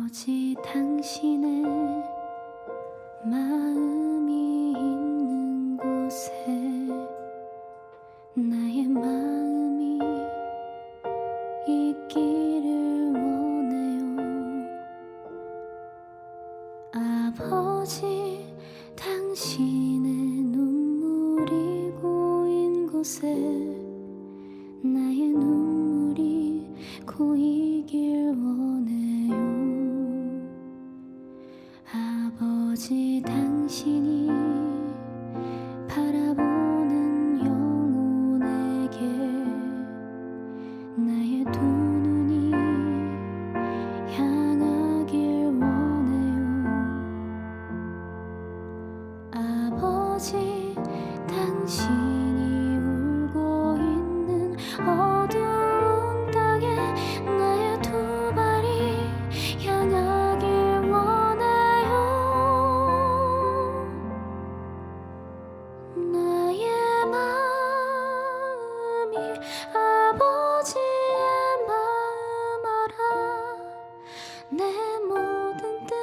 아버지 당신의 마음이 있는 곳에 나의 마음이 있기를 원해요. 아버지 당신의 눈물이 고인 곳에 나의 눈물이 고이길 원해요. 아버지 당신이 바라보는 영혼에게 나의 두 눈이 향하길 원해요. 아버지 당신이 울고 있는 어두운 땅에 나의 두 발이 향하길 원해요. 나의 마음이 아버지의 마음 알아. 내 모든 뜻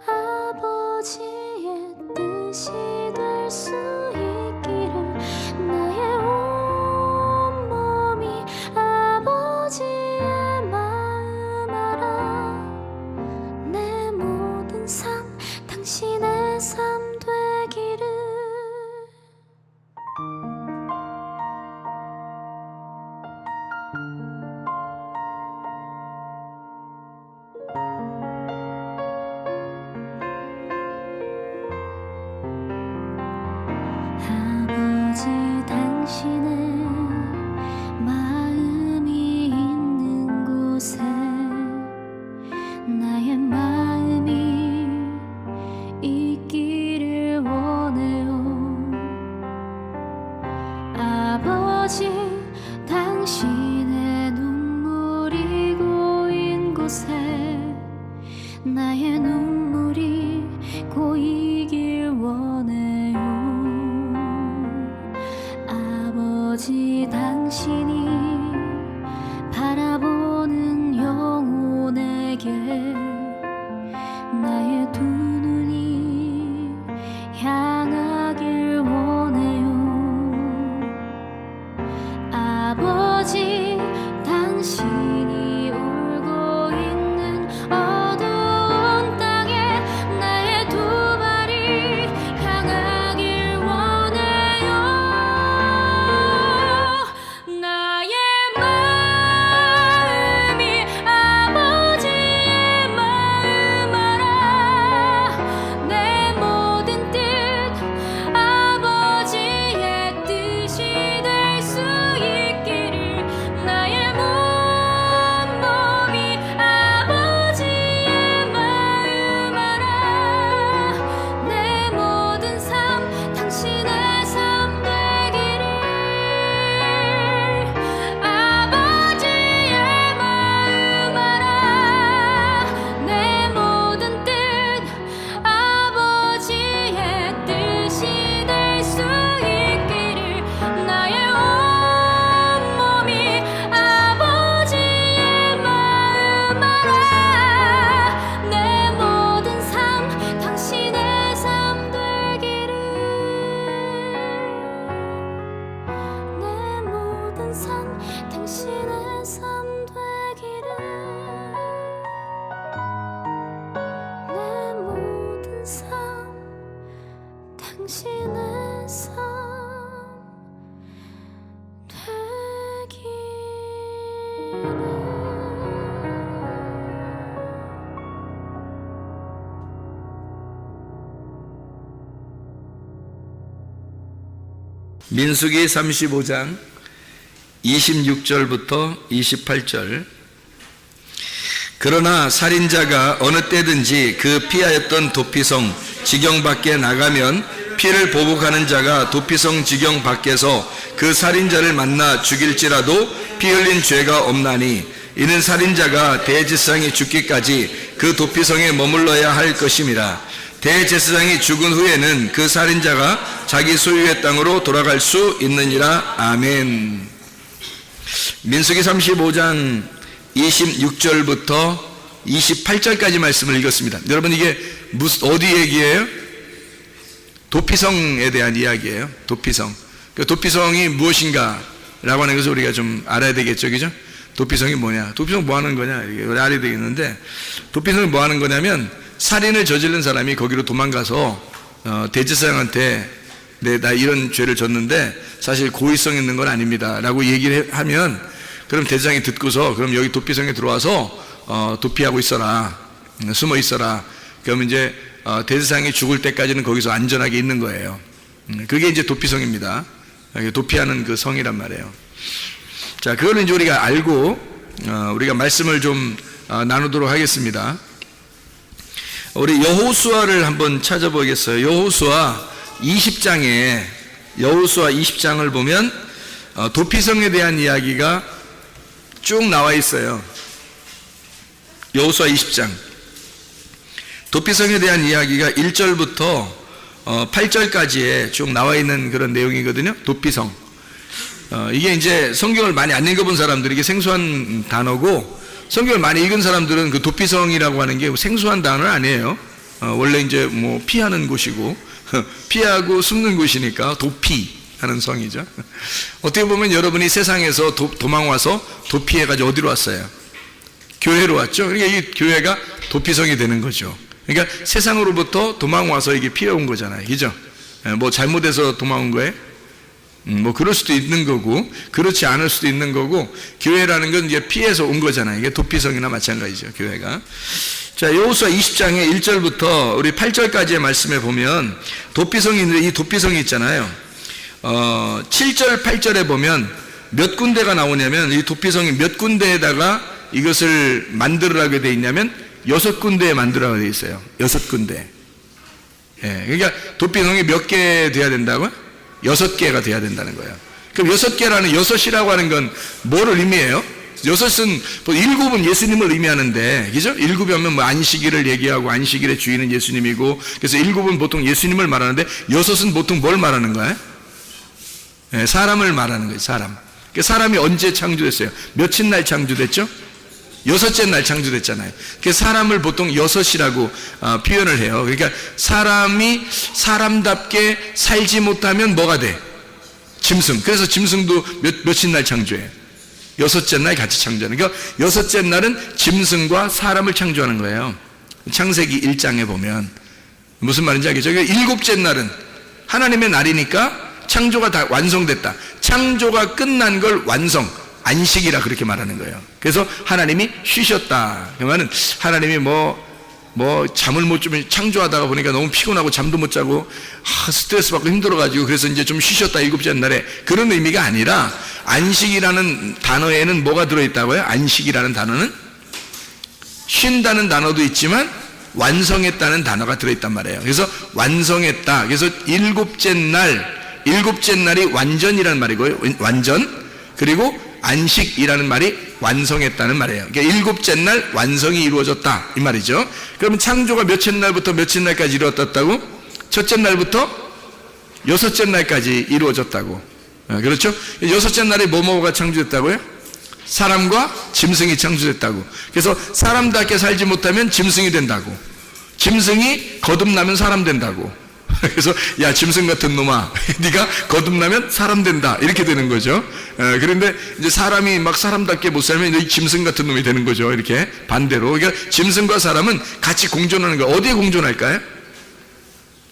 아버지의 뜻이 될 수 있기를 나의 온 몸이 아버지의 마음 알아. 내 모든 삶 당신의 삶 되기를. 아버지 당신의 마음이 있는 곳에 나의 마음이 있기를 원해요. 아버지 당신의 눈물이 고인 곳에 나의 눈물이 고이길 원해요. 아버지 당신이 바라보는 영혼에게 나의 두 눈이 향하길 원해요. 아버지 당신이 울고 있는 어두운 땅에 나의 두 발이 향하길 원해요. 나의 마음이 아버지의 마음 알아. 내 모든 뜻 아버지의 뜻이 될 수 있기를 나의 몸이 아버지의 마음 알아. 내 모든 삶 당신의 삶 되기를. 아버지의 마음 알아. 내 모든 뜻 아버지의 뜻이 될 수 있기를 나의 온 몸이 아버지의 마음 알아. 내 모든 삶 당신의 삶 되기를. 내 모든 삶 당신의 삶 되기를. 내 모든 삶 당신의 삶 민수기 35장 26절부터 28절. 그러나 살인자가 어느 때든지 그 피하였던 도피성 지경 밖에 나가면 피를 보복하는 자가 도피성 지경 밖에서 그 살인자를 만나 죽일지라도 피 흘린 죄가 없나니 이는 살인자가 대제사장이 죽기까지 그 도피성에 머물러야 할 것임이라. 대제사장이 죽은 후에는 그 살인자가 자기 소유의 땅으로 돌아갈 수 있느니라. 아멘. 민수기 35장 26절부터 28절까지 말씀을 읽었습니다. 여러분 이게 어디 얘기예요? 도피성에 대한 이야기예요. 도피성. 그 도피성이 무엇인가 라고 하는 것을 우리가 좀 알아야 되겠죠, 그죠? 도피성이 뭐냐? 도피성 뭐 하는 거냐? 이게 알아야 되겠는데, 도피성이 뭐 하는 거냐면 살인을 저지른 사람이 거기로 도망가서 대제사장한테 나 이런 죄를 졌는데 사실 고의성 있는 건 아닙니다 라고 얘기를 하면, 그럼 대제사장이 듣고서 그럼 여기 도피성에 들어와서 도피하고 있어라, 숨어 있어라. 그러면 이제 대제사장이 죽을 때까지는 거기서 안전하게 있는 거예요. 그게 이제 도피성입니다. 도피하는 그 성이란 말이에요. 자, 그거는 이제 우리가 알고 우리가 말씀을 좀 나누도록 하겠습니다. 우리 여호수아를 한번 찾아보겠어요. 여호수아 20장을 보면 도피성에 대한 이야기가 쭉 나와 있어요. 여호수아 20장. 도피성에 대한 이야기가 1절부터 8절까지에 쭉 나와 있는 그런 내용이거든요. 도피성. 이게 이제 성경을 많이 안 읽어본 사람들에게 생소한 단어고, 성경을 많이 읽은 사람들은 그 도피성이라고 하는 게 생소한 단어는 아니에요. 원래 이제 뭐 피하는 곳이고, 피하고 숨는 곳이니까 도피하는 성이죠. 어떻게 보면 여러분이 세상에서 도망와서 도피해가지고 어디로 왔어요? 교회로 왔죠. 그러니까 이 교회가 도피성이 되는 거죠. 그러니까 세상으로부터 도망와서 이게 피해온 거잖아요. 그죠? 뭐 잘못해서 도망온 거예요? 뭐 그럴 수도 있는 거고, 그렇지 않을 수도 있는 거고, 교회라는 건 이제 피해서 온 거잖아요. 이게 도피성이나 마찬가지죠, 교회가. 자, 여호수아 20장의 1절부터 우리 8절까지의 말씀에 보면 도피성이 있는데, 이 도피성이 있잖아요. 7절, 8절에 보면 몇 군데가 나오냐면, 이 도피성이 몇 군데에다가 이것을 만들으라고 되어 있냐면 6군데에 만들어야 되어 있어요. 6군데. 예, 그러니까 도피성이 몇 개 돼야 된다고요? 6개가 돼야 된다는 거예요. 그럼 6개라는, 6이라고 하는 건 뭐를 의미해요? 6은, 7은 예수님을 의미하는데, 그죠? 7이 하면 뭐 안식일을 얘기하고, 안식일의 주인은 예수님이고, 그래서 7은 보통 예수님을 말하는데, 6은 보통 뭘 말하는 거예요? 예, 사람을 말하는 거예요, 사람. 그러니까 사람이 언제 창조됐어요? 며칠 날 창조됐죠? 6째 날 창조됐잖아요. 그래서 사람을 보통 6이라고 표현을 해요. 그러니까 사람이 사람답게 살지 못하면 뭐가 돼? 짐승. 그래서 짐승도 며칠 날 창조해요? 6째 날 같이 창조하는. 그러니까 6째 날은 짐승과 사람을 창조하는 거예요. 창세기 1장에 보면 무슨 말인지 알겠죠? 그러니까 7째 날은 하나님의 날이니까 창조가 다 완성됐다. 창조가 끝난 걸 완성, 안식이라 그렇게 말하는 거예요. 그래서 하나님이 쉬셨다. 그러면 하나님이 잠을 못 주면 창조하다가 보니까 너무 피곤하고 잠도 못 자고 스트레스 받고 힘들어가지고 그래서 이제 좀 쉬셨다 7째 날에, 그런 의미가 아니라 안식이라는 단어에는 뭐가 들어있다고요? 안식이라는 단어는 쉰다는 단어도 있지만 완성했다는 단어가 들어있단 말이에요. 그래서 완성했다. 그래서 7째 날이 완전이라는 말이고요. 완전. 그리고 안식이라는 말이 완성했다는 말이에요. 그러니까 7째 날 완성이 이루어졌다 이 말이죠. 그러면 창조가 몇째 날부터 몇째 날까지 이루어졌다고? 첫째 날부터 6째 날까지 이루어졌다고. 그렇죠? 6째 날에 뭐가 창조됐다고요? 사람과 짐승이 창조됐다고. 그래서 사람답게 살지 못하면 짐승이 된다고. 짐승이 거듭나면 사람 된다고. 그래서 야 짐승 같은 놈아, 네가 거듭나면 사람 된다, 이렇게 되는 거죠. 그런데 이제 사람이 막 사람답게 못 살면 이 짐승 같은 놈이 되는 거죠. 이렇게 반대로. 그러니까 짐승과 사람은 같이 공존하는 거예요. 어디에 공존할까요?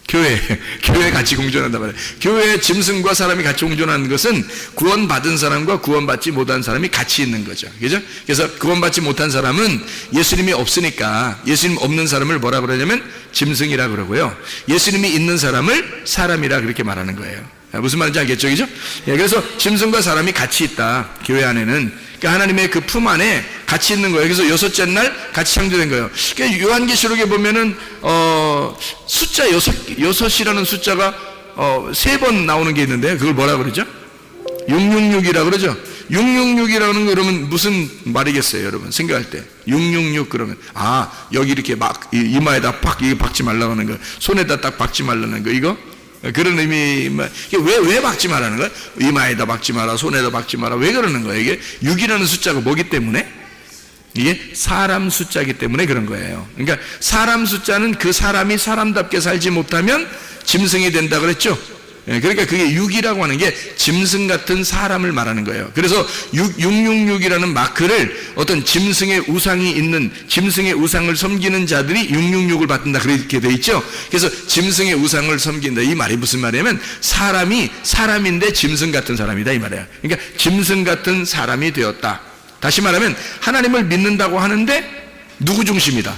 교회에 같이 공존한단 말이에요. 교회에 짐승과 사람이 같이 공존하는 것은 구원받은 사람과 구원받지 못한 사람이 같이 있는 거죠. 그죠? 그래서 구원받지 못한 사람은 예수님이 없으니까 예수님 없는 사람을 뭐라 그러냐면 짐승이라 그러고요. 예수님이 있는 사람을 사람이라 그렇게 말하는 거예요. 무슨 말인지 알겠죠? 그죠? 그래서 짐승과 사람이 같이 있다. 교회 안에는. 그러니까 하나님의 그 품 안에 같이 있는 거예요. 그래서 6째 날 같이 창조된 거예요. 그러니까 요한계시록에 보면은 숫자 6이라는 숫자가 3번 나오는 게 있는데 그걸 뭐라 그러죠? 666이라 그러죠? 666이라는 거 그러면 무슨 말이겠어요, 여러분? 생각할 때 666 그러면 여기 이렇게 막 이마에다 팍 이게 박지 말라고 하는 거, 손에다 딱 박지 말라는 거, 이거 그런 의미. 왜 박지 말라는 거야? 이마에다 박지 마라, 손에다 박지 마라. 왜 그러는 거야? 이게 6이라는 숫자가 뭐기 때문에? 이게 사람 숫자이기 때문에 그런 거예요. 그러니까 사람 숫자는 그 사람이 사람답게 살지 못하면 짐승이 된다 그랬죠. 그러니까 그게 6이라고 하는 게 짐승 같은 사람을 말하는 거예요. 그래서 666이라는 마크를 어떤 짐승의 우상이 있는, 짐승의 우상을 섬기는 자들이 666을 받는다 그렇게 돼 있죠. 그래서 짐승의 우상을 섬긴다, 이 말이 무슨 말이냐면 사람이 사람인데 짐승 같은 사람이다 이 말이에요. 그러니까 짐승 같은 사람이 되었다. 다시 말하면 하나님을 믿는다고 하는데 누구 중심이다?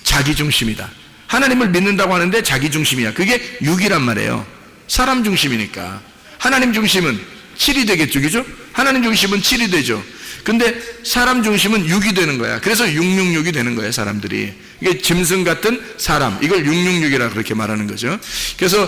자기 중심이다. 하나님을 믿는다고 하는데 자기 중심이야. 그게 6이란 말이에요. 사람 중심이니까. 하나님 중심은 7이 되겠죠, 그죠? 하나님 중심은 7이 되죠. 근데 사람 중심은 6이 되는 거야. 그래서 666이 되는 거예요, 사람들이. 이게 짐승 같은 사람, 이걸 666이라고 그렇게 말하는 거죠. 그래서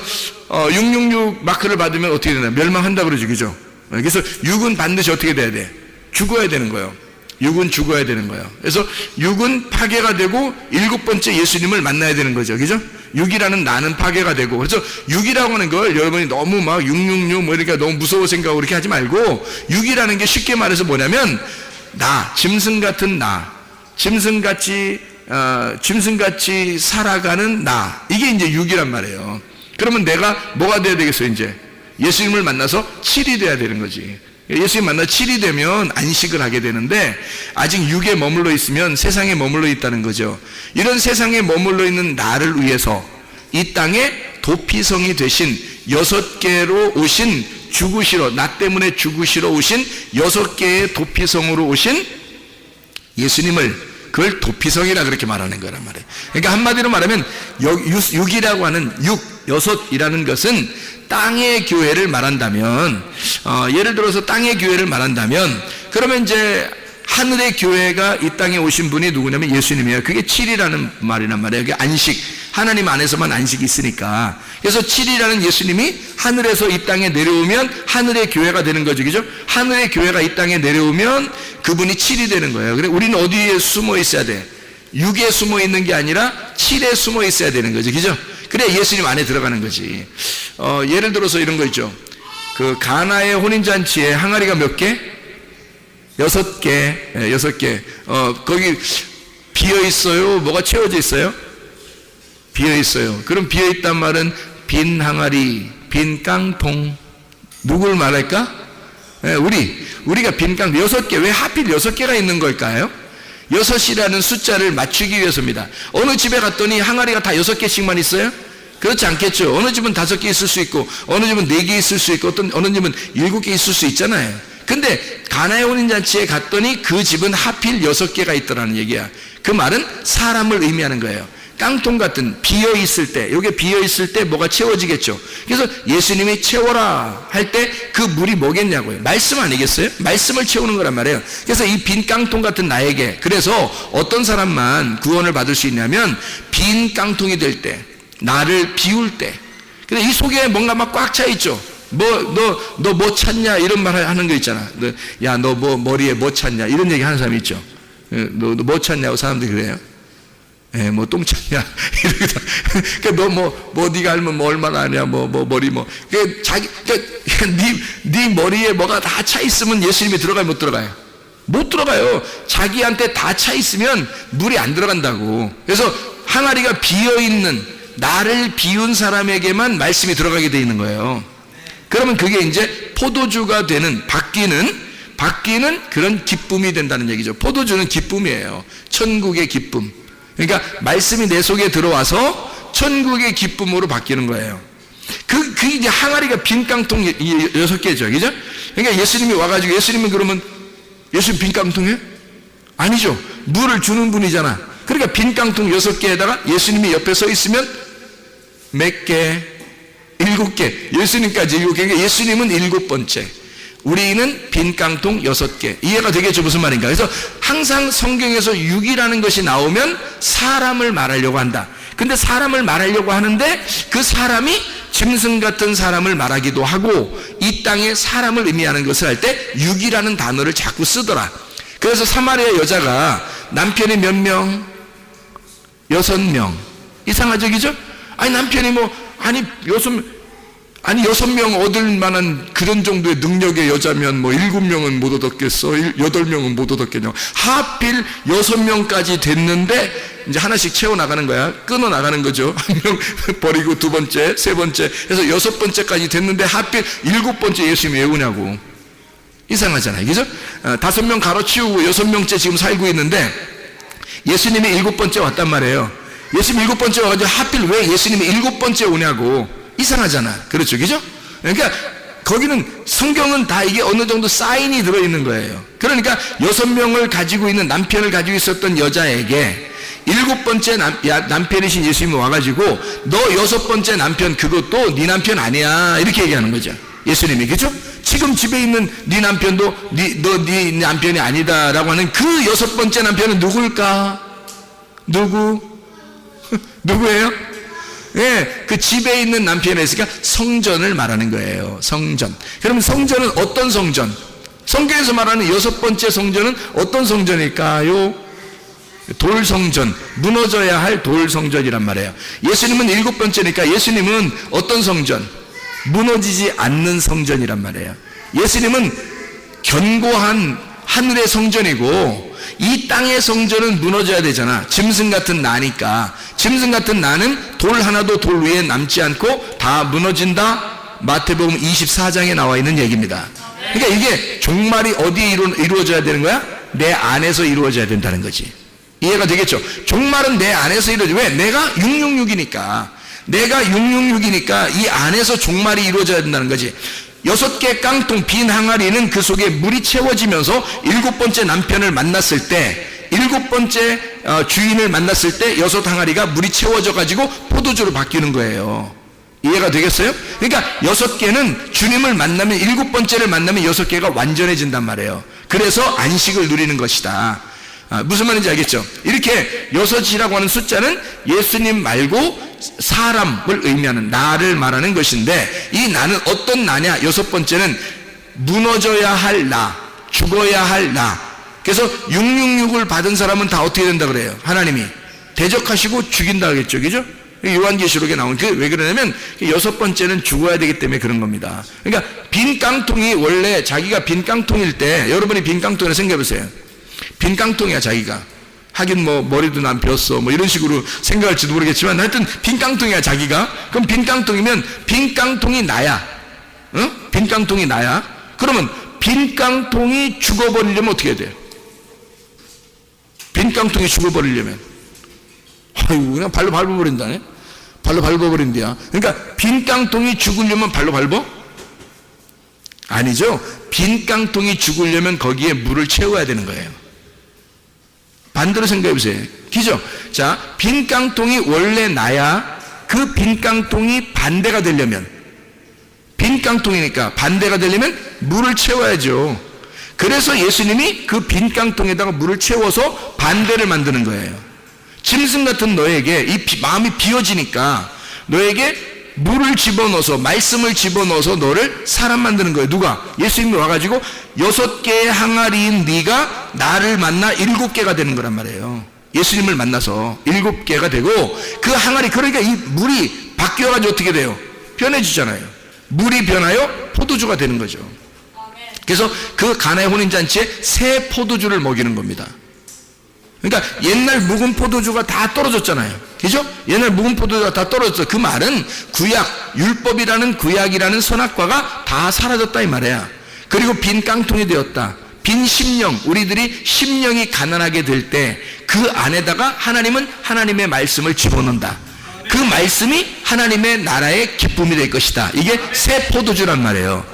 666 마크를 받으면 어떻게 되나? 멸망한다 그러죠, 그죠? 그래서 6은 반드시 어떻게 돼야 돼? 죽어야 되는 거예요. 6은 죽어야 되는 거예요. 그래서 6은 파괴가 되고 7번째 예수님을 만나야 되는 거죠, 그죠? 6이라는 나는 파괴가 되고. 그래서 6이라고 하는 걸 여러분이 너무 막 666 뭐 이렇게 너무 무서워 생각하고 그렇게 하지 말고, 6이라는 게 쉽게 말해서 뭐냐면 나, 짐승 같은 나, 짐승같이 살아가는 나, 이게 이제 6이란 말이에요. 그러면 내가 뭐가 돼야 되겠어요? 이제 예수님을 만나서 7이 돼야 되는 거지. 예수님 만나 7이 되면 안식을 하게 되는데 아직 6에 머물러 있으면 세상에 머물러 있다는 거죠. 이런 세상에 머물러 있는 나를 위해서 이 땅에 도피성이 되신 6개로 오신, 죽으시러, 나 때문에 죽으시러 오신 6개의 도피성으로 오신 예수님을, 그걸 도피성이라 그렇게 말하는 거란 말이에요. 그러니까 한마디로 말하면 6이라고 하는 6이라는 것은 땅의 교회를 말한다면, 예를 들어서 땅의 교회를 말한다면, 그러면 이제 하늘의 교회가 이 땅에 오신 분이 누구냐면 예수님이에요. 그게 7이라는 말이란 말이에요. 그게 안식, 하나님 안에서만 안식이 있으니까. 그래서 7이라는 예수님이 하늘에서 이 땅에 내려오면 하늘의 교회가 되는 거죠, 그죠? 하늘의 교회가 이 땅에 내려오면 그분이 7이 되는 거예요. 그래, 우리는 어디에 숨어 있어야 돼? 6에 숨어 있는 게 아니라 7에 숨어 있어야 되는 거죠, 그죠? 그래 예수님 안에 들어가는 거지. 예를 들어서 이런 거 있죠. 그 가나의 혼인잔치에 항아리가 몇 개? 6개. 6개. 거기 비어 있어요? 뭐가 채워져 있어요? 비어 있어요. 그럼 비어 있단 말은 빈 항아리, 빈 깡통. 누굴 말할까? 우리가 빈 깡통 6개. 왜 하필 6개가 있는 걸까요? 6이라는 숫자를 맞추기 위해서입니다. 어느 집에 갔더니 항아리가 다 6개씩만 있어요? 그렇지 않겠죠. 어느 집은 5개 있을 수 있고, 어느 집은 4개 있을 수 있고, 어느 집은 7개 있을 수 있잖아요. 근데 가나의 혼인잔치에 갔더니 그 집은 하필 6개가 있더라는 얘기야. 그 말은 사람을 의미하는 거예요. 깡통 같은 비어있을 때, 이게 비어있을 때 뭐가 채워지겠죠. 그래서 예수님이 채워라 할 때 그 물이 뭐겠냐고요. 말씀 아니겠어요? 말씀을 채우는 거란 말이에요. 그래서 이 빈 깡통 같은 나에게, 그래서 어떤 사람만 구원을 받을 수 있냐면 빈 깡통이 될 때, 나를 비울 때. 근데 이 속에 뭔가 막 꽉 차 있죠. 너 뭐 찾냐? 이런 말 하는 거 있잖아. 야, 너 뭐 머리에 뭐 찾냐? 이런 얘기 하는 사람이 있죠. 너 뭐 찾냐고 사람들이 그래요. 뭐 똥 찾냐? 이러거든. 그러니까 너 네가 알면 뭐 얼마나 아냐? 머리 네 머리에 뭐가 다 차 있으면 예수님이 들어가요, 못 들어가요? 못 들어가요. 자기한테 다 차 있으면 물이 안 들어간다고. 그래서 항아리가 비어 있는, 나를 비운 사람에게만 말씀이 들어가게 돼 있는 거예요. 그러면 그게 이제 포도주가 되는, 바뀌는 그런 기쁨이 된다는 얘기죠. 포도주는 기쁨이에요. 천국의 기쁨. 그러니까 말씀이 내 속에 들어와서 천국의 기쁨으로 바뀌는 거예요. 그게 이제 항아리가 빈 깡통 6개죠, 그죠? 그러니까 예수님이 와가지고, 예수님은 그러면 예수님 빈 깡통이에요? 아니죠. 물을 주는 분이잖아. 그러니까 빈 깡통 6개에다가 예수님이 옆에 서 있으면 몇 개? 7개. 예수님까지 7개. 그러니까 예수님은 7번째. 우리는 빈 깡통 6개. 이해가 되겠죠? 무슨 말인가? 그래서 항상 성경에서 6이라는 것이 나오면 사람을 말하려고 한다. 근데 사람을 말하려고 하는데 그 사람이 짐승 같은 사람을 말하기도 하고, 이 땅에 사람을 의미하는 것을 할 때 6이라는 단어를 자꾸 쓰더라. 그래서 사마리아 여자가 남편이 몇 명? 6명. 이상하죠, 그죠? 아니 남편이 6명, 아니 6명 얻을 만한 그런 정도의 능력의 여자면 뭐 7명은 못 얻었겠어? 8명은 못 얻었겠냐? 하필 6명까지 됐는데 이제 하나씩 채워나가는 거야. 끊어나가는 거죠. 한 명 버리고 두 번째, 세 번째 해서 6번째까지 됐는데 하필 7번째 예수님이 왜 오냐고. 이상하잖아요. 그죠? 5명 가로치우고 6명째 지금 살고 있는데 예수님이 7번째 왔단 말이에요. 예수님 7번째 와가지고 하필 왜 예수님이 7번째 오냐고. 이상하잖아. 그렇죠. 그죠? 그러니까 거기는 성경은 다 이게 어느 정도 사인이 들어있는 거예요. 그러니까 6명을 가지고 있는 남편을 가지고 있었던 여자에게 7번째 남편이신 예수님이 와가지고 너 6번째 남편 그것도 네 남편 아니야 이렇게 얘기하는 거죠. 예수님이. 그죠? 지금 집에 있는 네 남편도 너 네 남편이 아니다라고 하는 그 6번째 남편은 누굴까? 누구예요? 예, 그 집에 있는 남편이 있으니까 성전을 말하는 거예요. 성전. 그럼 성전은 어떤 성전? 성경에서 말하는 6번째 성전은 어떤 성전일까요? 돌성전. 무너져야 할 돌성전이란 말이에요. 예수님은 7번째니까 예수님은 어떤 성전? 무너지지 않는 성전이란 말이에요. 예수님은 견고한 하늘의 성전이고 이 땅의 성전은 무너져야 되잖아. 짐승 같은 나니까. 짐승 같은 나는 돌 하나도 돌 위에 남지 않고 다 무너진다. 마태복음 24장에 나와 있는 얘기입니다. 그러니까 이게 종말이 어디에 이루어져야 되는 거야? 내 안에서 이루어져야 된다는 거지. 이해가 되겠죠? 종말은 내 안에서 이루어져. 왜? 내가 666이니까. 내가 666이니까 이 안에서 종말이 이루어져야 된다는 거지. 6개 깡통 빈 항아리는 그 속에 물이 채워지면서 7번째 남편을 만났을 때 7번째 주인을 만났을 때 6 항아리가 물이 채워져 가지고 포도주로 바뀌는 거예요. 이해가 되겠어요? 그러니까 6개는 주님을 만나면 7번째를 만나면 6개가 완전해진단 말이에요. 그래서 안식을 누리는 것이다. 무슨 말인지 알겠죠? 이렇게 6이라고 하는 숫자는 예수님 말고 사람을 의미하는 나를 말하는 것인데 이 나는 어떤 나냐? 6번째는 무너져야 할 나, 죽어야 할 나. 그래서 666을 받은 사람은 다 어떻게 된다 그래요? 하나님이 대적하시고 죽인다 그랬죠. 그죠? 요한계시록에 나온 왜 그러냐면 6번째는 죽어야 되기 때문에 그런 겁니다. 그러니까 빈 깡통이 원래 자기가 빈 깡통일 때 여러분이 빈 깡통을 생각해 보세요. 빈 깡통이야 자기가. 하긴 뭐 머리도 난 비었어 뭐 이런 식으로 생각할지도 모르겠지만 하여튼 빈 깡통이야 자기가. 그럼 빈 깡통이면 빈 깡통이 나야. 어? 빈 깡통이 나야. 그러면 빈 깡통이 죽어버리려면 어떻게 해야 돼요? 빈 깡통이 죽어버리려면 아이고 그냥 발로 밟아버린다네. 발로 밟아버린대야. 그러니까 빈 깡통이 죽으려면 발로 밟어? 아니죠. 빈 깡통이 죽으려면 거기에 물을 채워야 되는 거예요. 반대로 생각해 보세요. 그죠? 자, 빈 깡통이 원래 나야 그 빈 깡통이 반대가 되려면 빈 깡통이니까 반대가 되려면 물을 채워야죠. 그래서 예수님이 그 빈 깡통에다가 물을 채워서 반대를 만드는 거예요. 짐승 같은 너에게 이 마음이 비어지니까 너에게 물을 집어넣어서 말씀을 집어넣어서 너를 사람 만드는 거예요. 누가? 예수님이 와가지고 6개의 항아리인 네가 나를 만나 7개가 되는 거란 말이에요. 예수님을 만나서 7개가 되고 그 항아리 그러니까 이 물이 바뀌어가지고 어떻게 돼요? 변해지잖아요. 물이 변하여 포도주가 되는 거죠. 그래서 그 가나의 혼인잔치에 새 포도주를 먹이는 겁니다. 그러니까 옛날 묵은 포도주가 다 떨어졌잖아요. 그죠? 옛날 묵은 포도주가 다 떨어졌어. 그 말은 구약, 율법이라는 구약이라는 선악과가 다 사라졌다 이 말이야. 그리고 빈 깡통이 되었다. 빈 심령, 우리들이 심령이 가난하게 될 때 그 안에다가 하나님은 하나님의 말씀을 집어넣는다. 그 말씀이 하나님의 나라의 기쁨이 될 것이다. 이게 새 포도주란 말이에요.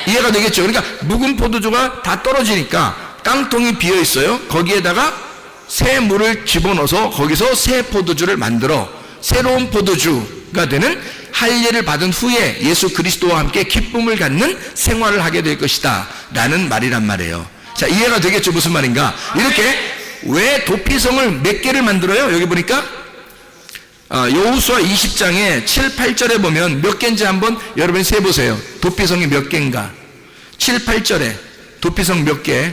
이해가 되겠죠? 그러니까 묵은 포도주가 다 떨어지니까 깡통이 비어 있어요. 거기에다가 새 물을 집어넣어서 거기서 새 포도주를 만들어 새로운 포도주가 되는 할례를 받은 후에 예수 그리스도와 함께 기쁨을 갖는 생활을 하게 될 것이다 라는 말이란 말이에요. 자, 이해가 되겠죠? 무슨 말인가? 이렇게 왜 도피성을 몇 개를 만들어요? 여기 보니까 여호수아 20장에 7, 8절에 보면 몇 개인지 한번 여러분이 세보세요. 도피성이 몇 개인가? 7, 8절에 도피성 몇 개?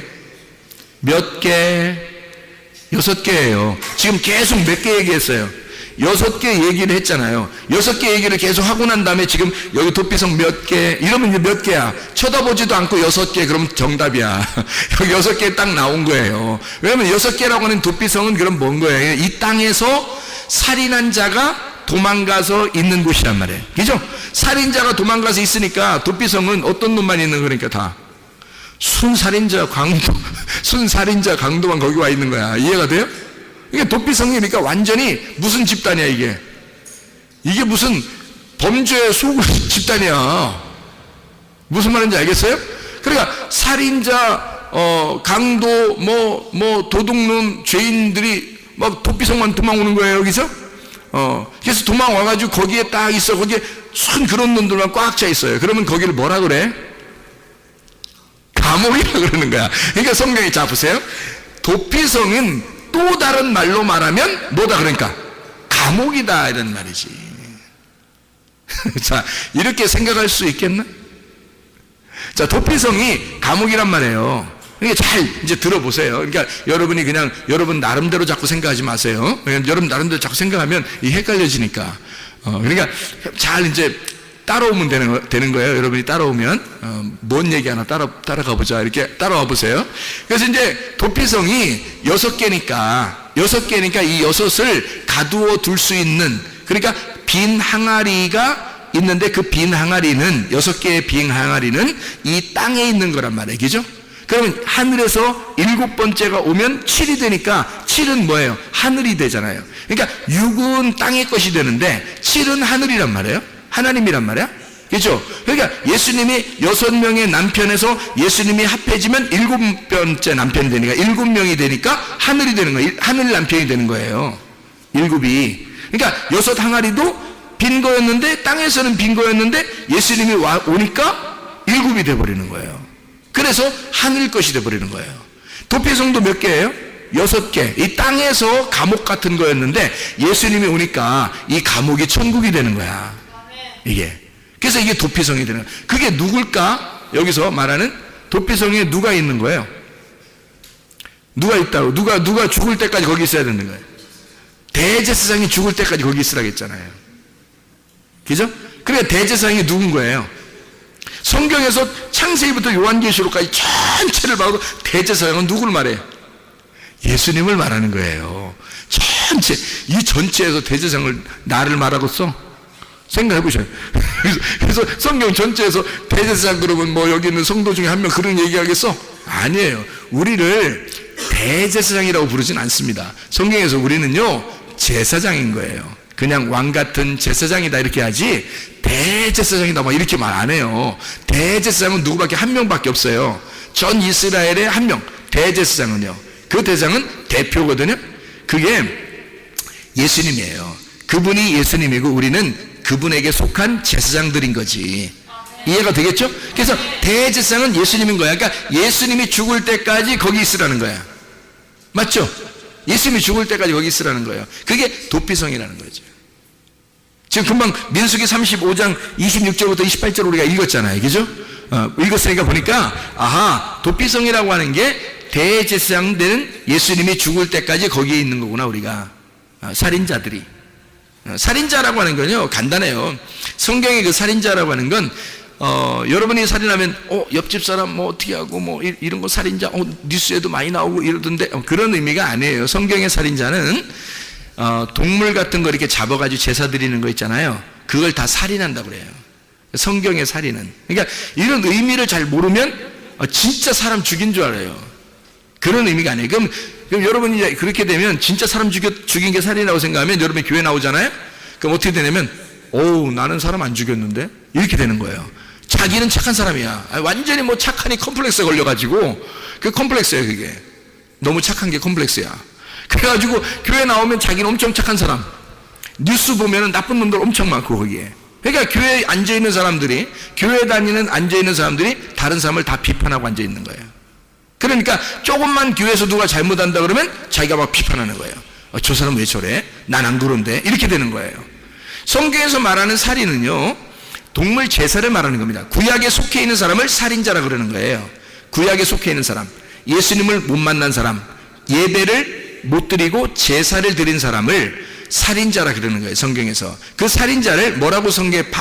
몇 개? 6개예요. 지금 계속 몇 개 얘기했어요? 6개 얘기를 했잖아요. 6개 얘기를 계속 하고 난 다음에 지금 여기 도피성 몇 개, 이러면 이제 몇 개야? 쳐다보지도 않고 6개, 그럼 정답이야. 여기 6개 딱 나온 거예요. 왜냐면 6개라고 하는 도피성은 그럼 뭔 거예요? 이 땅에서 살인한 자가 도망가서 있는 곳이란 말이에요. 그죠? 살인자가 도망가서 있으니까 도피성은 어떤 놈만 있는 거니까 다. 순살인자 강도만 거기 와 있는 거야. 이해가 돼요? 이게 도피성이니까 완전히 무슨 집단이야, 이게? 이게 무슨 범죄 소굴 집단이야. 무슨 말인지 알겠어요? 그러니까 살인자, 강도, 도둑놈, 죄인들이 막 도피성만 도망오는 거예요, 여기서? 그래서 도망와가지고 거기에 딱 있어. 거기에 순 그런 놈들만 꽉 차 있어요. 그러면 거기를 뭐라 그래? 감옥이라 그러는 거야. 그러니까 성경에 자 보세요. 도피성은 또 다른 말로 말하면 뭐다 그러니까? 감옥이다 이런 말이지. 자, 이렇게 생각할 수 있겠나? 자, 도피성이 감옥이란 말이에요. 그러니까 잘 이제 들어보세요. 그러니까 여러분이 그냥 여러분 나름대로 자꾸 생각하지 마세요. 여러분 나름대로 자꾸 생각하면 이 헷갈려지니까. 그러니까 잘 이제 따라오면 되는 거예요. 여러분이 따라오면 뭔 얘기 하나 따라가 보자. 이렇게 따라와 보세요. 그래서 이제 도피성이 6개니까 이 6을 가두어 둘 수 있는, 그러니까 빈 항아리가 있는데 그 빈 항아리는 6개의 빈 항아리는 이 땅에 있는 거란 말이에요. 그죠? 그러면 하늘에서 7번째가 오면 7이 되니까 7은 뭐예요? 하늘이 되잖아요. 그러니까 6은 땅의 것이 되는데 7은 하늘이란 말이에요. 하나님이란 말이야. 그렇죠? 그러니까 예수님이 6명의 남편에서 예수님이 합해지면 7번째 남편이 되니까 7명이 되니까 하늘이 되는 거예요. 하늘 남편이 되는 거예요. 7이. 그러니까 6 항아리도 빈 거였는데, 땅에서는 빈 거였는데 예수님이 오니까 7이 돼버리는 거예요. 그래서 하늘 것이 돼버리는 거예요. 도피성도 몇 개예요? 6개. 이 땅에서 감옥 같은 거였는데 예수님이 오니까 이 감옥이 천국이 되는 거야. 이게. 그래서 이게 도피성이 되는 거예요. 그게 누굴까? 여기서 말하는 도피성에 누가 있는 거예요? 누가 있다고? 누가 죽을 때까지 거기 있어야 되는 거예요. 대제사장이 죽을 때까지 거기 있으라고 했잖아요. 그죠? 그러니까 대제사장이 누군 거예요? 성경에서 창세기부터 요한계시록까지 전체를 봐도 대제사장은 누구를 말해요? 예수님을 말하는 거예요. 전체, 이 전체에서 대제사장을 나를 말하고 써? 생각해 보셔요. 그래서 성경 전체에서 대제사장 그러면 뭐 여기 있는 성도 중에 한 명 그런 얘기하겠어? 아니에요. 우리를 대제사장이라고 부르진 않습니다. 성경에서 우리는요 제사장인 거예요. 그냥 왕 같은 제사장이다 이렇게 하지 대제사장이다 막 이렇게 말 안 해요. 대제사장은 누구밖에 한 명밖에 없어요. 전 이스라엘에 한 명. 대제사장은요, 그 대장은 대표거든요. 그게 예수님이에요. 그분이 예수님이고 우리는 그분에게 속한 제사장들인 거지. 이해가 되겠죠? 그래서 대제사장은 예수님인 거야. 그러니까 예수님이 죽을 때까지 거기 있으라는 거야. 맞죠? 예수님이 죽을 때까지 거기 있으라는 거예요. 그게 도피성이라는 거죠. 지금 금방 민수기 35장 26절부터 28절 우리가 읽었잖아요. 그죠? 읽었으니까 보니까 아하, 도피성이라고 하는 게 대제사장 되는 예수님이 죽을 때까지 거기에 있는 거구나. 우리가 살인자들이. 살인자라고 하는 건요 간단해요. 성경의 그 살인자라고 하는 건 여러분이 살인하면 옆집 사람 뭐 어떻게 하고 뭐 이런 거 살인자 뉴스에도 많이 나오고 이러던데 그런 의미가 아니에요. 성경의 살인자는 동물 같은 거 이렇게 잡아가지고 제사 드리는 거 있잖아요. 그걸 다 살인한다고 그래요. 성경의 살인은. 그러니까 이런 의미를 잘 모르면 진짜 사람 죽인 줄 알아요. 그런 의미가 아니에요. 그럼 여러분이 그렇게 되면 진짜 사람 죽인 게 살인이라고 생각하면 여러분이 교회 나오잖아요. 그럼 어떻게 되냐면 나는 사람 안 죽였는데 이렇게 되는 거예요. 자기는 착한 사람이야. 완전히 뭐 착하니 컴플렉스에 걸려가지고 그 컴플렉스예요. 그게 너무 착한 게 컴플렉스야. 그래가지고 교회 나오면 자기는 엄청 착한 사람, 뉴스 보면은 나쁜 놈들 엄청 많고 거기에. 그러니까 교회에 앉아있는 사람들이, 교회 다니는 앉아있는 사람들이 다른 사람을 다 비판하고 앉아있는 거예요. 그러니까 조금만 교회에서 누가 잘못한다 그러면 자기가 막 비판하는 거예요. 저 사람 왜 저래? 난 안 그런데. 이렇게 되는 거예요. 성경에서 말하는 살인은요 동물 제사를 말하는 겁니다. 구약에 속해 있는 사람을 살인자라 그러는 거예요. 구약에 속해 있는 사람, 예수님을 못 만난 사람, 예배를 못 드리고 제사를 드린 사람을 살인자라 그러는 거예요, 성경에서. 그 살인자를 뭐라고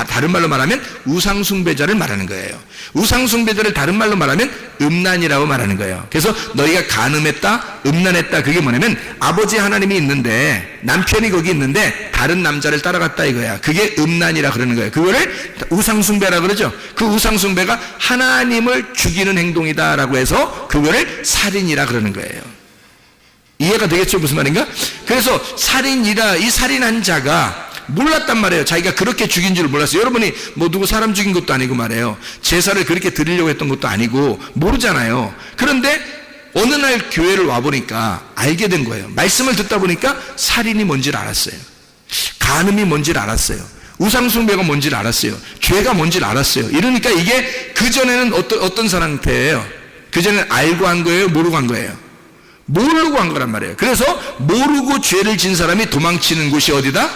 다른 말로 말하면 우상숭배자를 말하는 거예요. 우상숭배자를 다른 말로 말하면 음란이라고 말하는 거예요. 그래서 너희가 간음했다, 음란했다, 그게 뭐냐면 아버지 하나님이 있는데 남편이 거기 있는데 다른 남자를 따라갔다 이거야. 그게 음란이라 그러는 거예요. 그거를 우상숭배라 그러죠. 그 우상숭배가 하나님을 죽이는 행동이다라고 해서 그거를 살인이라 그러는 거예요. 이해가 되겠죠? 무슨 말인가? 그래서 이 살인한 자가 몰랐단 말이에요. 자기가 그렇게 죽인 줄 몰랐어요. 여러분이 뭐 누구 사람 죽인 것도 아니고 말이에요. 제사를 그렇게 드리려고 했던 것도 아니고 모르잖아요. 그런데 어느 날 교회를 와보니까 알게 된 거예요. 말씀을 듣다 보니까 살인이 뭔지를 알았어요. 간음이 뭔지를 알았어요. 우상숭배가 뭔지를 알았어요. 죄가 뭔지를 알았어요. 이러니까 이게 그전에는 어떤 상태예요? 그전에는 알고 한 거예요? 모르고 한 거예요? 모르고 한 거란 말이에요. 그래서 모르고 죄를 진 사람이 도망치는 곳이 어디다?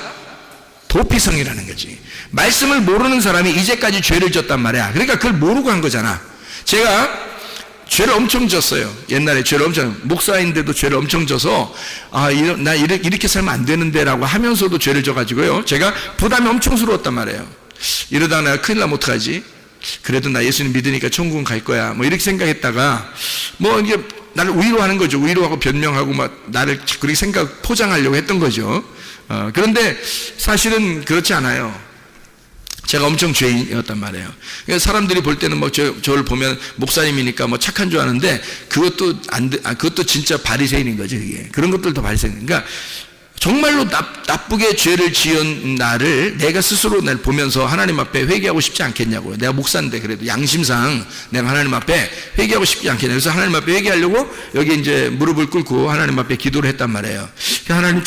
도피성이라는 거지. 말씀을 모르는 사람이 이제까지 죄를 졌단 말이야. 그러니까 그걸 모르고 한 거잖아. 제가 죄를 엄청 졌어요. 옛날에 죄를 목사인데도 죄를 엄청 져서 나 이렇게 살면 안 되는데 라고 하면서도 죄를 져가지고요, 제가 부담이 엄청스러웠단 말이에요. 이러다가 내가 큰일 나면 어떡하지? 그래도 나 예수님 믿으니까 천국은 갈 거야, 뭐 이렇게 생각했다가 뭐 이게 나를 위로하는 거죠. 위로하고 변명하고 막 나를 그렇게 포장하려고 했던 거죠. 그런데 사실은 그렇지 않아요. 제가 엄청 죄인이었단 말이에요. 그러니까 사람들이 볼 때는 뭐 저를 보면 목사님이니까 뭐 착한 줄 아는데 그것도 진짜 바리새인인 거죠. 이게 그런 것들도 바리새인. 그러니까 정말로 나쁘게 죄를 지은 나를 내가 스스로 날 보면서 하나님 앞에 회개하고 싶지 않겠냐고요. 내가 목사인데 그래도 양심상 내가 하나님 앞에 회개하고 싶지 않겠냐. 그래서 하나님 앞에 회개하려고 여기 이제 무릎을 꿇고 하나님 앞에 기도를 했단 말이에요. 하나님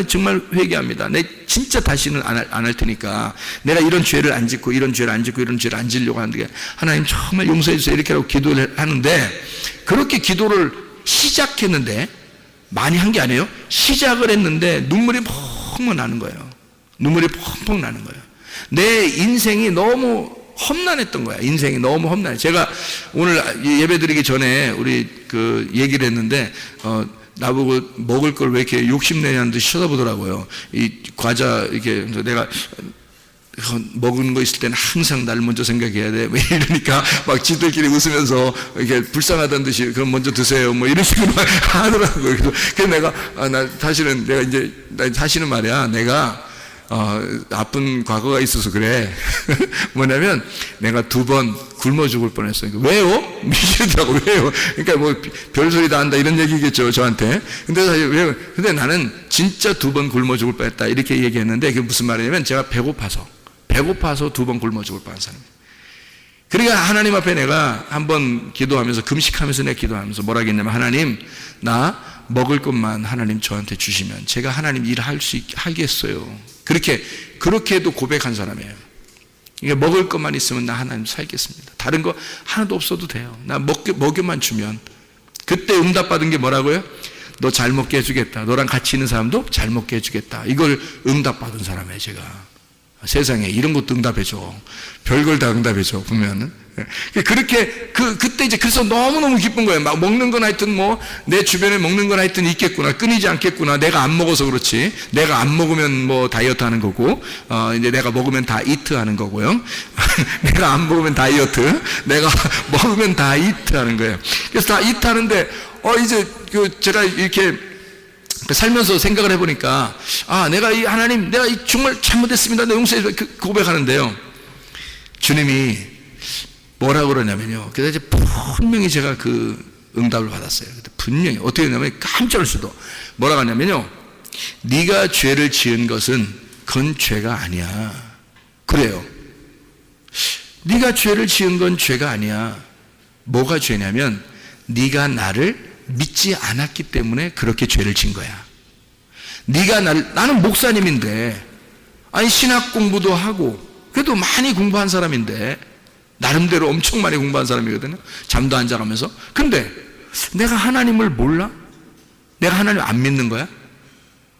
정말 회개합니다. 내 진짜 다시는 안 할 테니까 내가 이런 죄를 안 짓고 이런 죄를 안 짓고 이런 죄를 안 지려고 하는데 하나님 정말 용서해 주세요. 이렇게 하고 기도를 하는데, 그렇게 기도를 시작했는데 많이 한 게 아니에요. 시작을 했는데 눈물이 펑펑 나는 거예요. 눈물이 펑펑 나는 거예요. 내 인생이 너무 험난했던 거야. 인생이 너무 험난해. 제가 오늘 예배 드리기 전에 우리 그 얘기를 했는데 나보고 먹을 걸 왜 이렇게 욕심내냐는 듯이 쳐다보더라고요. 이 과자 이렇게 내가 먹은 거 있을 때는 항상 날 먼저 생각해야 돼. 왜 이러니까 막 지들끼리 웃으면서 이렇게 불쌍하다는 듯이 그럼 먼저 드세요. 뭐 이런 식으로 하더라고요. 그래서 내가 사실은 말이야. 내가 나쁜 과거가 있어서 그래. 뭐냐면 내가 2번 굶어 죽을 뻔했어요. 왜요? 미치더라고. 왜요? 그러니까 뭐 별소리 다 한다 이런 얘기겠죠, 저한테. 근데 사실 왜요? 근데 나는 진짜 2번 굶어 죽을 뻔했다 이렇게 얘기했는데, 그게 무슨 말이냐면 제가 배고파서 2번 굶어 죽을 뻔한 사람이에요. 그러니까 하나님 앞에 내가 한번 기도하면서, 금식하면서 내가 기도하면서 뭐라 했냐면, 하나님, 나 먹을 것만 하나님 저한테 주시면 제가 하나님 일할 수 하겠어요. 그렇게도 고백한 사람이에요. 그러니까 먹을 것만 있으면 나 하나님 살겠습니다. 다른 거 하나도 없어도 돼요. 나 먹여만 주면. 그때 응답받은 게 뭐라고요? 너 잘 먹게 해주겠다. 너랑 같이 있는 사람도 잘 먹게 해주겠다. 이걸 응답받은 사람이에요, 제가. 세상에 이런 것도 응답해줘. 별걸 다 응답해줘, 보면은. 그때 이제 그래서 너무너무 기쁜 거예요. 막 먹는 건 하여튼 뭐, 내 주변에 먹는 건 하여튼 있겠구나. 끊이지 않겠구나. 내가 안 먹어서 그렇지. 내가 안 먹으면 뭐 다이어트 하는 거고, 이제 내가 먹으면 다 이트 하는 거고요. 내가 안 먹으면 다이어트, 내가 먹으면 다 이트 하는 거예요. 그래서 다 이트 하는데, 이제 제가 이렇게 살면서 생각을 해보니까, 내가 이 하나님, 내가 정말 잘못했습니다. 내 용서해 주세요. 고백하는데요. 주님이 뭐라고 그러냐면요. 그래서 이제 분명히 제가 그 응답을 받았어요. 분명히. 어떻게 했냐면 깜짝 놀랄 수도. 뭐라고 하냐면요. 네가 죄를 지은 것은 그건 죄가 아니야. 그래요. 네가 죄를 지은 건 죄가 아니야. 뭐가 죄냐면 네가 나를 믿지 않았기 때문에 그렇게 죄를 진 거야. 나는 목사님인데, 신학 공부도 하고, 그래도 많이 공부한 사람인데, 나름대로 엄청 많이 공부한 사람이거든요. 잠도 안 자가면서. 근데 내가 하나님을 몰라? 내가 하나님 안 믿는 거야?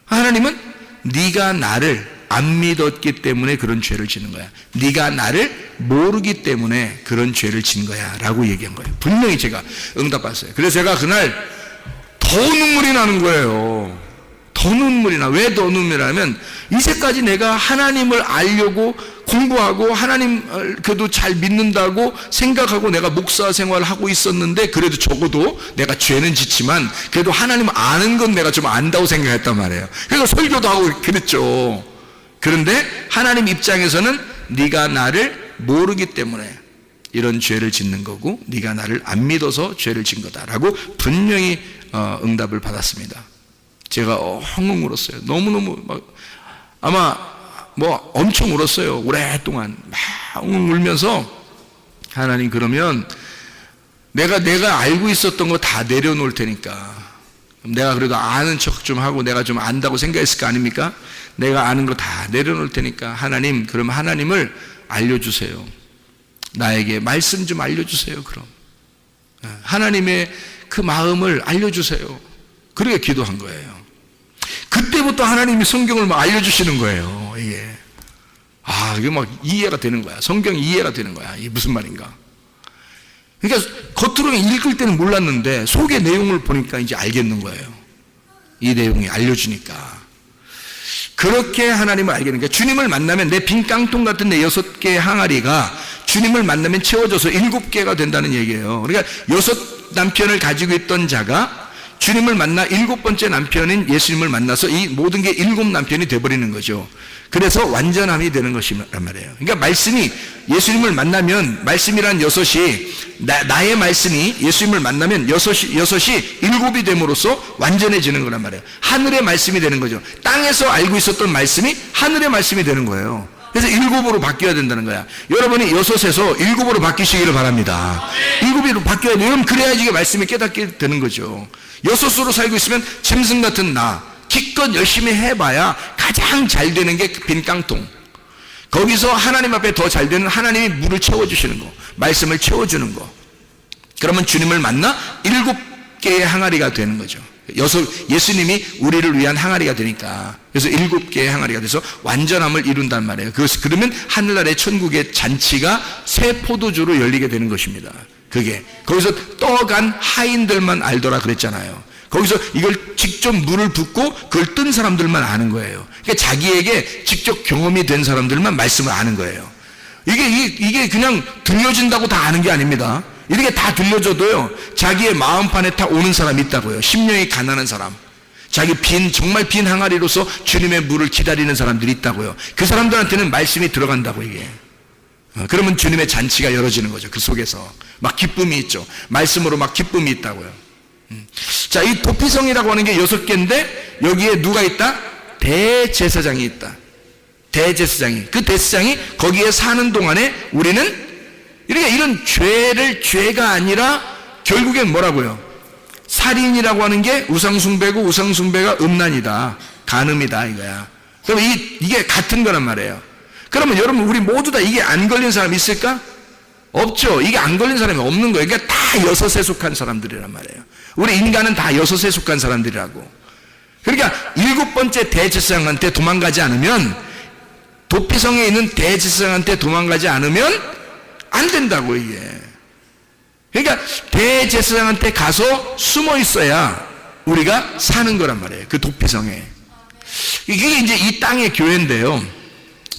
하나님은 네가 나를 안 믿었기 때문에 그런 죄를 지는 거야. 네가 나를 모르기 때문에 그런 죄를 진 거야 라고 얘기한 거예요. 분명히 제가 응답받았어요. 그래서 제가 그날 더 눈물이 나는 거예요. 더 눈물이 나. 왜 더 눈물이 나면 이제까지 내가 하나님을 알려고 공부하고 하나님을 그래도 잘 믿는다고 생각하고 내가 목사 생활을 하고 있었는데, 그래도 적어도 내가 죄는 짓지만 그래도 하나님 아는 건 내가 좀 안다고 생각했단 말이에요. 그래서 설교도 하고 그랬죠. 그런데 하나님 입장에서는 네가 나를 모르기 때문에 이런 죄를 짓는 거고, 네가 나를 안 믿어서 죄를 진 거다라고 분명히 응답을 받았습니다. 제가 엉엉 울었어요. 너무너무 아마 엄청 울었어요. 오랫동안 막 엉엉 울면서, 하나님 그러면 내가 알고 있었던 거 다 내려놓을 테니까, 내가 그래도 아는 척 좀 하고 내가 좀 안다고 생각했을 거 아닙니까? 내가 아는 거 다 내려놓을 테니까 하나님, 그럼 하나님을 알려주세요. 나에게 말씀 좀 알려주세요. 그럼 하나님의 그 마음을 알려주세요. 그렇게 기도한 거예요. 그때부터 하나님이 성경을 막 알려주시는 거예요. 이게 이게 막 이해가 되는 거야. 성경이 이해가 되는 거야. 이게 무슨 말인가. 그러니까 겉으로 읽을 때는 몰랐는데 속의 내용을 보니까 이제 알겠는 거예요. 이 내용이 알려주니까. 그렇게 하나님을 알게 되는 거예요. 주님을 만나면 내 빈 깡통 같은 내 6개의 항아리가 주님을 만나면 채워져서 7개가 된다는 얘기예요. 그러니까 6 남편을 가지고 있던 자가 주님을 만나 7번째 남편인 예수님을 만나서 이 모든 게 7 남편이 돼버리는 거죠. 그래서 완전함이 되는 것이란 말이에요. 그러니까 말씀이, 예수님을 만나면 말씀이란 6이 나의 말씀이 예수님을 만나면 6이 7이 됨으로써 완전해지는 거란 말이에요. 하늘의 말씀이 되는 거죠. 땅에서 알고 있었던 말씀이 하늘의 말씀이 되는 거예요. 그래서 7으로 바뀌어야 된다는 거야. 여러분이 6에서 7으로 바뀌시기를 바랍니다. 7으로 바뀌어야 돼요. 여러분 그래야지 이게 말씀이 깨닫게 되는 거죠. 6으로 살고 있으면 짐승 같은 나, 기껏 열심히 해봐야 가장 잘 되는 게 빈 깡통. 거기서 하나님 앞에 더 잘 되는, 하나님이 물을 채워주시는 거, 말씀을 채워주는 거. 그러면 주님을 만나 7개의 항아리가 되는 거죠. 예수님이 우리를 위한 항아리가 되니까. 그래서 7개의 항아리가 돼서 완전함을 이룬단 말이에요. 그러면 하늘나라의 천국의 잔치가 새 포도주로 열리게 되는 것입니다. 그게 거기서 떠간 하인들만 알더라 그랬잖아요. 거기서 이걸 직접 물을 붓고 그걸 뜬 사람들만 아는 거예요. 그러니까 자기에게 직접 경험이 된 사람들만 말씀을 아는 거예요. 이게 그냥 들려진다고 다 아는 게 아닙니다. 이렇게 다 들려줘도요, 자기의 마음판에 다 오는 사람이 있다고요. 심령이 가난한 사람, 자기 정말 빈 항아리로서 주님의 물을 기다리는 사람들이 있다고요. 그 사람들한테는 말씀이 들어간다고. 이게 그러면 주님의 잔치가 열어지는 거죠. 그 속에서 막 기쁨이 있죠. 말씀으로 막 기쁨이 있다고요. 자, 이 도피성이라고 하는 게 6개인데 여기에 누가 있다? 대제사장이 있다. 대제사장이, 그 대제사장이 거기에 사는 동안에 우리는 이런 죄가 아니라 결국엔 뭐라고요? 살인이라고 하는 게 우상숭배고, 우상숭배가 음란이다, 간음이다 이거야. 그럼 이게 같은 거란 말이에요. 그러면 여러분, 우리 모두 다 이게 안 걸린 사람 있을까? 없죠. 이게 안 걸린 사람이 없는 거예요. 그러니까 다 6에 속한 사람들이란 말이에요. 우리 인간은 다 6에 속한 사람들이라고. 그러니까 7번째 대제사장한테 도망가지 않으면, 도피성에 있는 대제사장한테 도망가지 않으면 안 된다고. 이게 그러니까 대제사장한테 가서 숨어 있어야 우리가 사는 거란 말이에요. 그 도피성에. 이게 이제 이 땅의 교회인데요,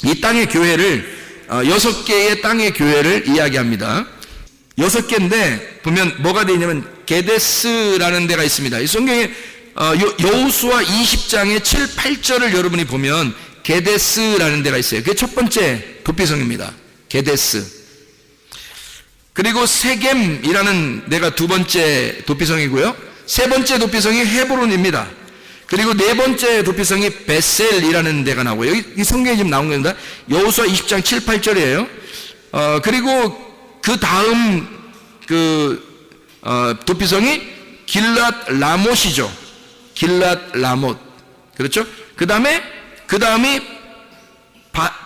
이 땅의 교회를 6개의 땅의 교회를 이야기합니다. 6개인데 보면 뭐가 되어 있냐면 게데스라는 데가 있습니다. 이 성경에 여호수아 20장의 7, 8절을 여러분이 보면 게데스라는 데가 있어요. 그게 첫 번째 도피성입니다. 게데스. 그리고 세겜이라는 데가 두 번째 도피성이고요, 세 번째 도피성이 헤브론입니다. 그리고 네 번째 도피성이 베셀이라는 데가 나오고요. 여기 이 성경에 지금 나온 겁니다. 여호수아 20장 7, 8절이에요. 그리고 그 다음 도피성이 길랏 라못이죠. 길랏 라못. 그렇죠? 그 다음이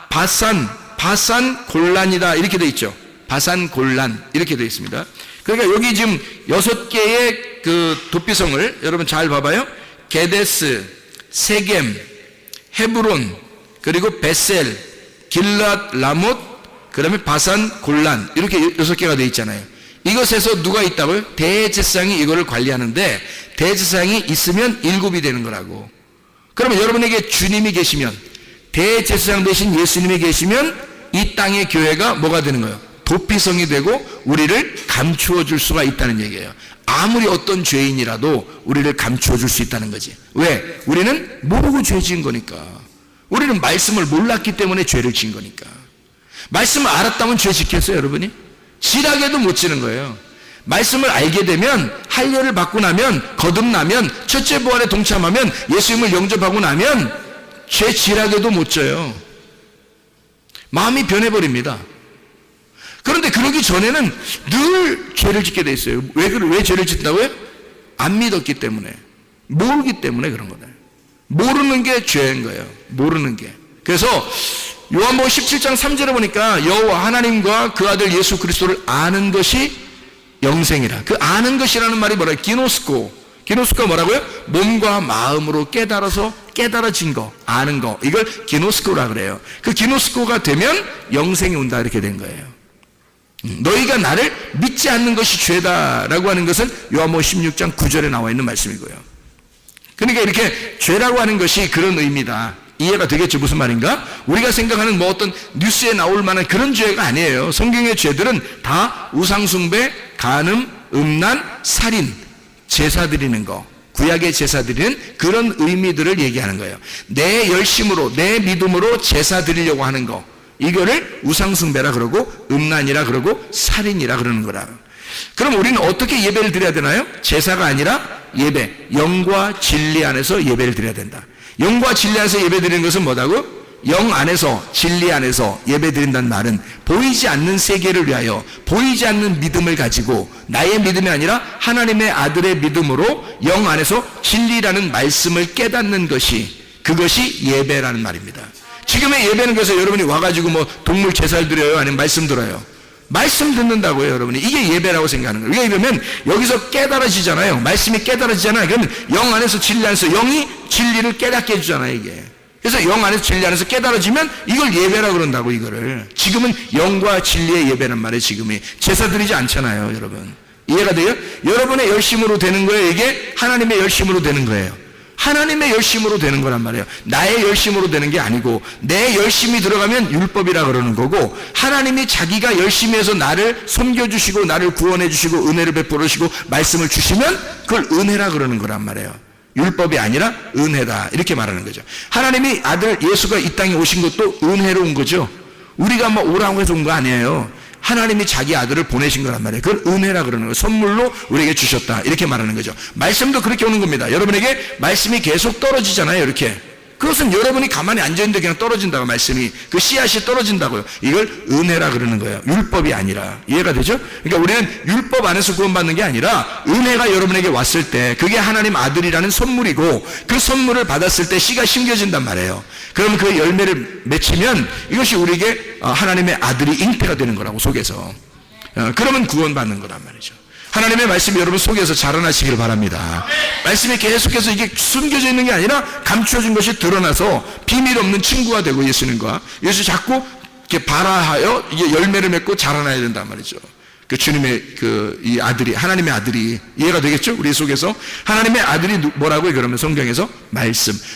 바산 골란이다 이렇게 돼 있죠. 바산 골란 이렇게 되어 있습니다. 그러니까 여기 지금 6개의 그 도피성을 여러분 잘 봐봐요. 게데스, 세겜, 헤브론, 그리고 베셀, 길랏 라못, 그 다음에 바산 골란, 이렇게 6개가 되어 있잖아요. 이것에서 누가 있다고요? 대제사장이 이거를 관리하는데, 대제사장이 있으면 7이 되는 거라고. 그러면 여러분에게 주님이 계시면, 대제사장 되신 예수님이 계시면 이 땅의 교회가 뭐가 되는 거예요? 도피성이 되고 우리를 감추어 줄 수가 있다는 얘기예요. 아무리 어떤 죄인이라도 우리를 감추어 줄 수 있다는 거지. 왜? 우리는 모르고 죄 지은 거니까. 우리는 말씀을 몰랐기 때문에 죄를 지은 거니까. 말씀을 알았다면 죄 지켰어요, 여러분이? 지라게도 못 지는 거예요. 말씀을 알게 되면, 할례를 받고 나면, 거듭나면, 첫째 부활에 동참하면, 예수님을 영접하고 나면 죄 지라게도 못 져요. 마음이 변해버립니다. 그런데 그러기 전에는 늘 죄를 짓게 돼 있어요. 왜 죄를 짓는다고요? 안 믿었기 때문에, 모르기 때문에 그런 거예요. 모르는 게 죄인 거예요. 모르는 게. 그래서 요한복음 17장 3절에 보니까 여호와 하나님과 그 아들 예수 그리스도를 아는 것이 영생이라. 그 아는 것이라는 말이 뭐라고요? 기노스코. 기노스코가 뭐라고요? 몸과 마음으로 깨달아진 거, 아는 거. 이걸 기노스코라 그래요. 그 기노스코가 되면 영생이 온다, 이렇게 된 거예요. 너희가 나를 믿지 않는 것이 죄다라고 하는 것은 요한복음 16장 9절에 나와 있는 말씀이고요. 그러니까 이렇게 죄라고 하는 것이 그런 의미다. 이해가 되겠죠? 무슨 말인가? 우리가 생각하는 뭐 어떤 뉴스에 나올 만한 그런 죄가 아니에요. 성경의 죄들은 다 우상숭배, 간음, 음란, 살인, 제사 드리는 거, 구약의 제사 드리는 그런 의미들을 얘기하는 거예요. 내 열심으로, 내 믿음으로 제사 드리려고 하는 거, 이거를 우상숭배라 그러고 음란이라 그러고 살인이라 그러는 거라. 그럼 우리는 어떻게 예배를 드려야 되나요? 제사가 아니라 예배, 영과 진리 안에서 예배를 드려야 된다. 영과 진리 안에서 예배 드리는 것은 뭐다고? 영 안에서, 진리 안에서 예배 드린다는 말은 보이지 않는 세계를 위하여 보이지 않는 믿음을 가지고, 나의 믿음이 아니라 하나님의 아들의 믿음으로 영 안에서 진리라는 말씀을 깨닫는 것이, 그것이 예배라는 말입니다. 지금의 예배는 그래서 여러분이 와가지고 뭐 동물 제사를 드려요? 아니면 말씀 들어요? 말씀 듣는다고요, 여러분이. 이게 예배라고 생각하는 거예요. 왜 이러면 여기서 깨달아지잖아요. 말씀이 깨달아지잖아요. 그러면 영 안에서, 진리 안에서, 영이 진리를 깨닫게 해주잖아요, 이게. 그래서 영 안에서, 진리 안에서 깨달아지면 이걸 예배라고 그런다고, 이거를. 지금은 영과 진리의 예배란 말이에요, 지금이. 제사 드리지 않잖아요, 여러분. 이해가 돼요? 여러분의 열심으로 되는 거예요, 이게? 하나님의 열심으로 되는 거예요. 하나님의 열심으로 되는 거란 말이에요. 나의 열심으로 되는 게 아니고, 내 열심이 들어가면 율법이라 그러는 거고, 하나님이 자기가 열심히 해서 나를 섬겨주시고 나를 구원해 주시고 은혜를 베풀어 주시고 말씀을 주시면 그걸 은혜라 그러는 거란 말이에요. 율법이 아니라 은혜다, 이렇게 말하는 거죠. 하나님이 아들 예수가 이 땅에 오신 것도 은혜로 온 거죠. 우리가 뭐 오라고 해서 온 거 아니에요. 하나님이 자기 아들을 보내신 거란 말이에요. 그걸 은혜라 그러는 거예요. 선물로 우리에게 주셨다, 이렇게 말하는 거죠. 말씀도 그렇게 오는 겁니다. 여러분에게 말씀이 계속 떨어지잖아요, 이렇게. 그것은 여러분이 가만히 앉아있는데 그냥 떨어진다고, 말씀이. 그 씨앗이 떨어진다고요. 이걸 은혜라 그러는 거예요. 율법이 아니라. 이해가 되죠? 그러니까 우리는 율법 안에서 구원받는 게 아니라 은혜가 여러분에게 왔을 때 그게 하나님 아들이라는 선물이고, 그 선물을 받았을 때 씨가 심겨진단 말이에요. 그러면 그 열매를 맺히면 이것이 우리에게 하나님의 아들이 잉태가 되는 거라고, 속에서. 그러면 구원받는 거란 말이죠. 하나님의 말씀이 여러분 속에서 자라나시기를 바랍니다. 말씀이 계속해서 이게 숨겨져 있는 게 아니라 감추어진 것이 드러나서 비밀 없는 친구가 되고, 예수님과 예수 자꾸 이렇게 발화하여 이게 열매를 맺고 자라나야 된단 말이죠. 그 주님의 이 아들이, 하나님의 아들이. 이해가 되겠죠? 우리 속에서 하나님의 아들이 뭐라고요? 그러면 성경에서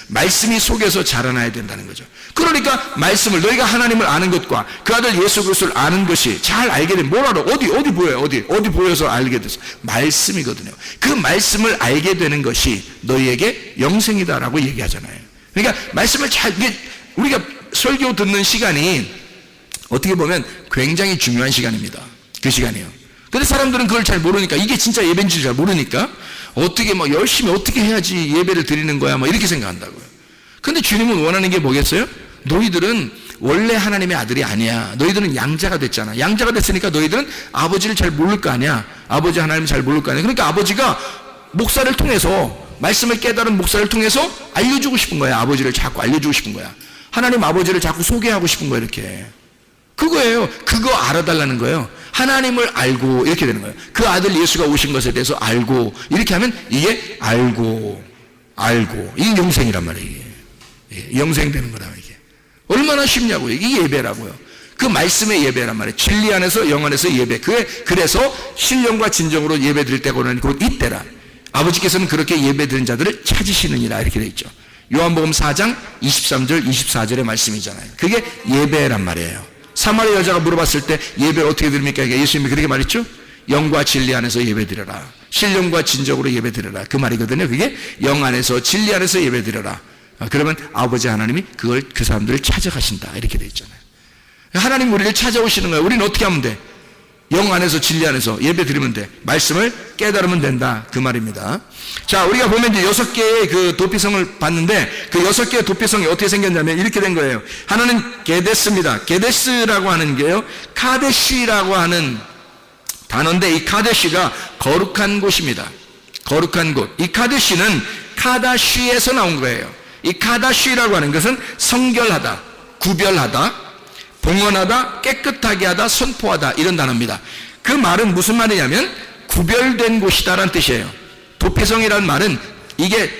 말씀이 속에서 자라나야 된다는 거죠. 그러니까 말씀을, 너희가 하나님을 아는 것과 그 아들 예수 그리스도를 아는 것이, 잘 알게 되면 뭘 알아? 어디 보여요? 어디 보여서 알게 됐어? 말씀이거든요. 그 말씀을 알게 되는 것이 너희에게 영생이다라고 얘기하잖아요. 그러니까 말씀을 잘, 우리가 설교 듣는 시간이 어떻게 보면 굉장히 중요한 시간입니다. 그 시간이에요. 근데 사람들은 그걸 잘 모르니까, 이게 진짜 예배인지 잘 모르니까 어떻게 뭐 열심히 어떻게 해야지 예배를 드리는 거야, 뭐 이렇게 생각한다고요. 근데 주님은 원하는 게 뭐겠어요? 너희들은 원래 하나님의 아들이 아니야. 너희들은 양자가 됐잖아. 양자가 됐으니까 너희들은 아버지를 잘 모를 거 아니야. 아버지 하나님을 잘 모를 거 아니야. 그러니까 아버지가 목사를 통해서, 말씀을 깨달은 목사를 통해서 알려주고 싶은 거야. 아버지를 자꾸 알려주고 싶은 거야. 하나님 아버지를 자꾸 소개하고 싶은 거야, 이렇게. 그거예요. 그거 알아달라는 거예요. 하나님을 알고, 이렇게 되는 거예요. 그 아들 예수가 오신 것에 대해서 알고, 이렇게 하면 이게 알고, 이게 영생이란 말이에요. 이게 영생되는 거다, 이게. 얼마나 쉽냐고요. 이게 예배라고요. 그 말씀의 예배란 말이에요. 진리 안에서, 영 안에서 예배. 그래서 신령과 진정으로 예배 드릴 때가 오는 곧 이때라. 아버지께서는 그렇게 예배 드린 자들을 찾으시느니라, 이렇게 되어 있죠. 요한복음 4장 23절 24절의 말씀이잖아요. 그게 예배란 말이에요. 사마리아 여자가 물어봤을 때 예배를 어떻게 드립니까? 예수님이 그렇게 말했죠. 영과 진리 안에서 예배드려라. 신령과 진정으로 예배드려라. 그 말이거든요. 그게 영 안에서 진리 안에서 예배드려라. 그러면 아버지 하나님이 그걸 그 사람들을 찾아가신다. 이렇게 돼 있잖아요. 하나님 우리를 찾아오시는 거예요. 우리는 어떻게 하면 돼? 영 안에서 진리 안에서 예배 드리면 돼. 말씀을 깨달으면 된다. 그 말입니다. 자, 우리가 보면 이제 6개의 그 도피성을 봤는데 그 6개의 도피성이 어떻게 생겼냐면 이렇게 된 거예요. 하나는 게데스입니다. 게데스라고 하는 게요, 카데시라고 하는 단어인데 이 카데시가 거룩한 곳입니다. 거룩한 곳. 이 카데시는 카다시에서 나온 거예요. 이 카다시라고 하는 것은 성결하다, 구별하다, 봉헌하다, 깨끗하게 하다, 선포하다, 이런 단어입니다. 그 말은 무슨 말이냐면 구별된 곳이다라는 뜻이에요. 도피성이라는 말은 이게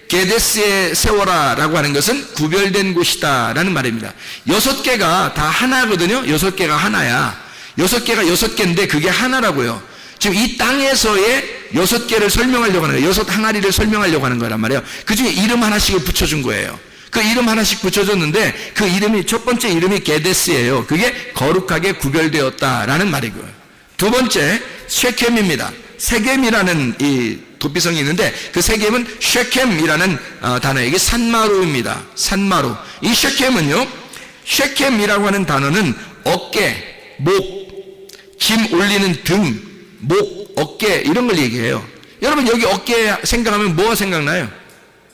게데스에 세워라라고 하는 것은 구별된 곳이다라는 말입니다. 6개가 다 하나거든요. 6개가 하나야. 6개가 6개인데 그게 하나라고요. 지금 이 땅에서의 6개를 설명하려고 하는 거예요. 6 항아리를 설명하려고 하는 거란 말이에요. 그 중에 이름 하나씩을 붙여준 거예요. 그 이름 하나씩 붙여줬는데 그 이름이, 첫 번째 이름이 게데스예요. 그게 거룩하게 구별되었다라는 말이고요. 두 번째 쉐켐입니다. 세겜이라는 이 도피성이 있는데 그 세겜은 쉐켐이라는 단어예요. 이게 산마루입니다. 산마루. 이 쉐켐은요, 쉐켐이라고 하는 단어는 어깨, 목, 짐 올리는 등, 목, 어깨 이런 걸 얘기해요. 여러분 여기 어깨 생각하면 뭐가 생각나요?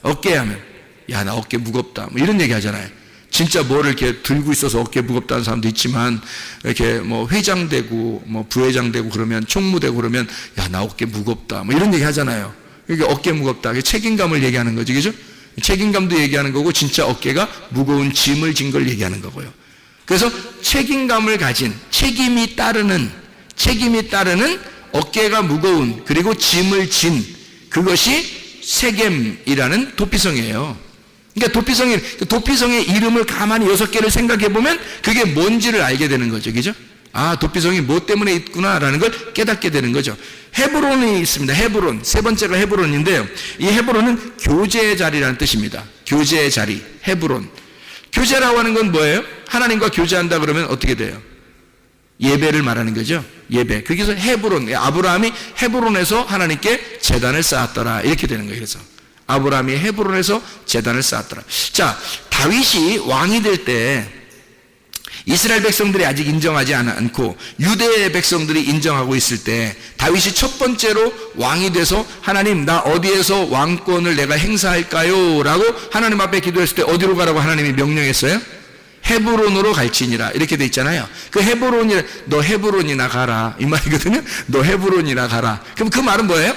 어깨 하면 야, 나 어깨 무겁다, 뭐 이런 얘기 하잖아요. 진짜 뭐를 이렇게 들고 있어서 어깨 무겁다는 사람도 있지만 이렇게 뭐 회장 되고 뭐 부회장 되고 그러면 총무 되고 그러면 야, 나 어깨 무겁다, 뭐 이런 얘기 하잖아요. 이게 어깨 무겁다, 책임감을 얘기하는 거죠, 그죠? 책임감도 얘기하는 거고 진짜 어깨가 무거운 짐을 진 걸 얘기하는 거고요. 그래서 책임감을 가진, 책임이 따르는 어깨가 무거운 그리고 짐을 진 그것이 세겜이라는 도피성이에요. 그러니까 도피성의 이름을 가만히 6개를 생각해 보면 그게 뭔지를 알게 되는 거죠, 그죠? 아, 도피성이 뭐 때문에 있구나라는 걸 깨닫게 되는 거죠. 헤브론이 있습니다. 헤브론, 세 번째가 헤브론인데요. 이 헤브론은 교제의 자리라는 뜻입니다. 교제의 자리, 헤브론. 교제라고 하는 건 뭐예요? 하나님과 교제한다 그러면 어떻게 돼요? 예배를 말하는 거죠. 예배. 그래서 헤브론, 아브라함이 헤브론에서 하나님께 제단을 쌓았더라, 이렇게 되는 거예요. 그래서 아브라함이 헤브론에서 제단을 쌓았더라. 자, 다윗이 왕이 될 때 이스라엘 백성들이 아직 인정하지 않고 유대 백성들이 인정하고 있을 때 다윗이 첫 번째로 왕이 돼서 하나님, 나 어디에서 왕권을 내가 행사할까요? 라고 하나님 앞에 기도했을 때 어디로 가라고 하나님이 명령했어요? 헤브론으로 갈지니라, 이렇게 돼 있잖아요. 그 헤브론이, 너 헤브론이나 가라, 이 말이거든요. 너 헤브론이나 가라. 그럼 그 말은 뭐예요?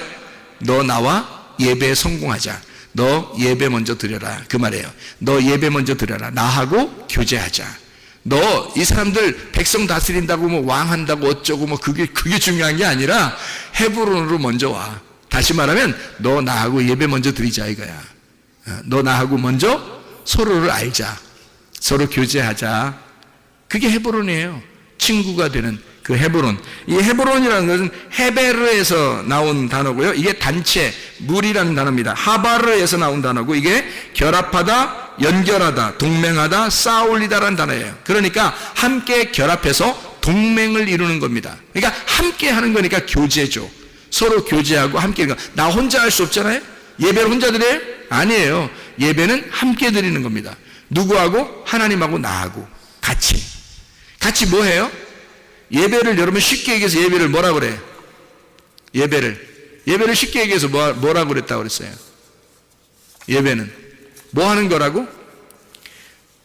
너 나와 예배에 성공하자. 너 예배 먼저 드려라, 그 말이에요. 너 예배 먼저 드려라. 나하고 교제하자. 너 이 사람들 백성 다스린다고 뭐 왕한다고 어쩌고 뭐 그게 중요한 게 아니라 헤브론으로 먼저 와. 다시 말하면 너 나하고 예배 먼저 드리자, 이거야. 너 나하고 먼저 서로를 알자. 서로 교제하자. 그게 헤브론이에요. 친구가 되는 그 헤브론. 이 헤브론이라는 것은 헤베르에서 나온 단어고요. 이게 단체, 물이라는 단어입니다. 하바르에서 나온 단어고 이게 결합하다, 연결하다, 동맹하다, 쌓아올리다라는 단어예요. 그러니까 함께 결합해서 동맹을 이루는 겁니다. 그러니까 함께 하는 거니까 교제죠. 서로 교제하고 함께. 나 혼자 할 수 없잖아요. 예배를 혼자 드려요? 아니에요. 예배는 함께 드리는 겁니다. 누구하고? 하나님하고 나하고 같이 뭐 해요? 예배를 여러분 쉽게 얘기해서 예배를 뭐라 그래요? 예배를 쉽게 얘기해서 뭐라고 그랬다고 그랬어요? 예배는 뭐 하는 거라고?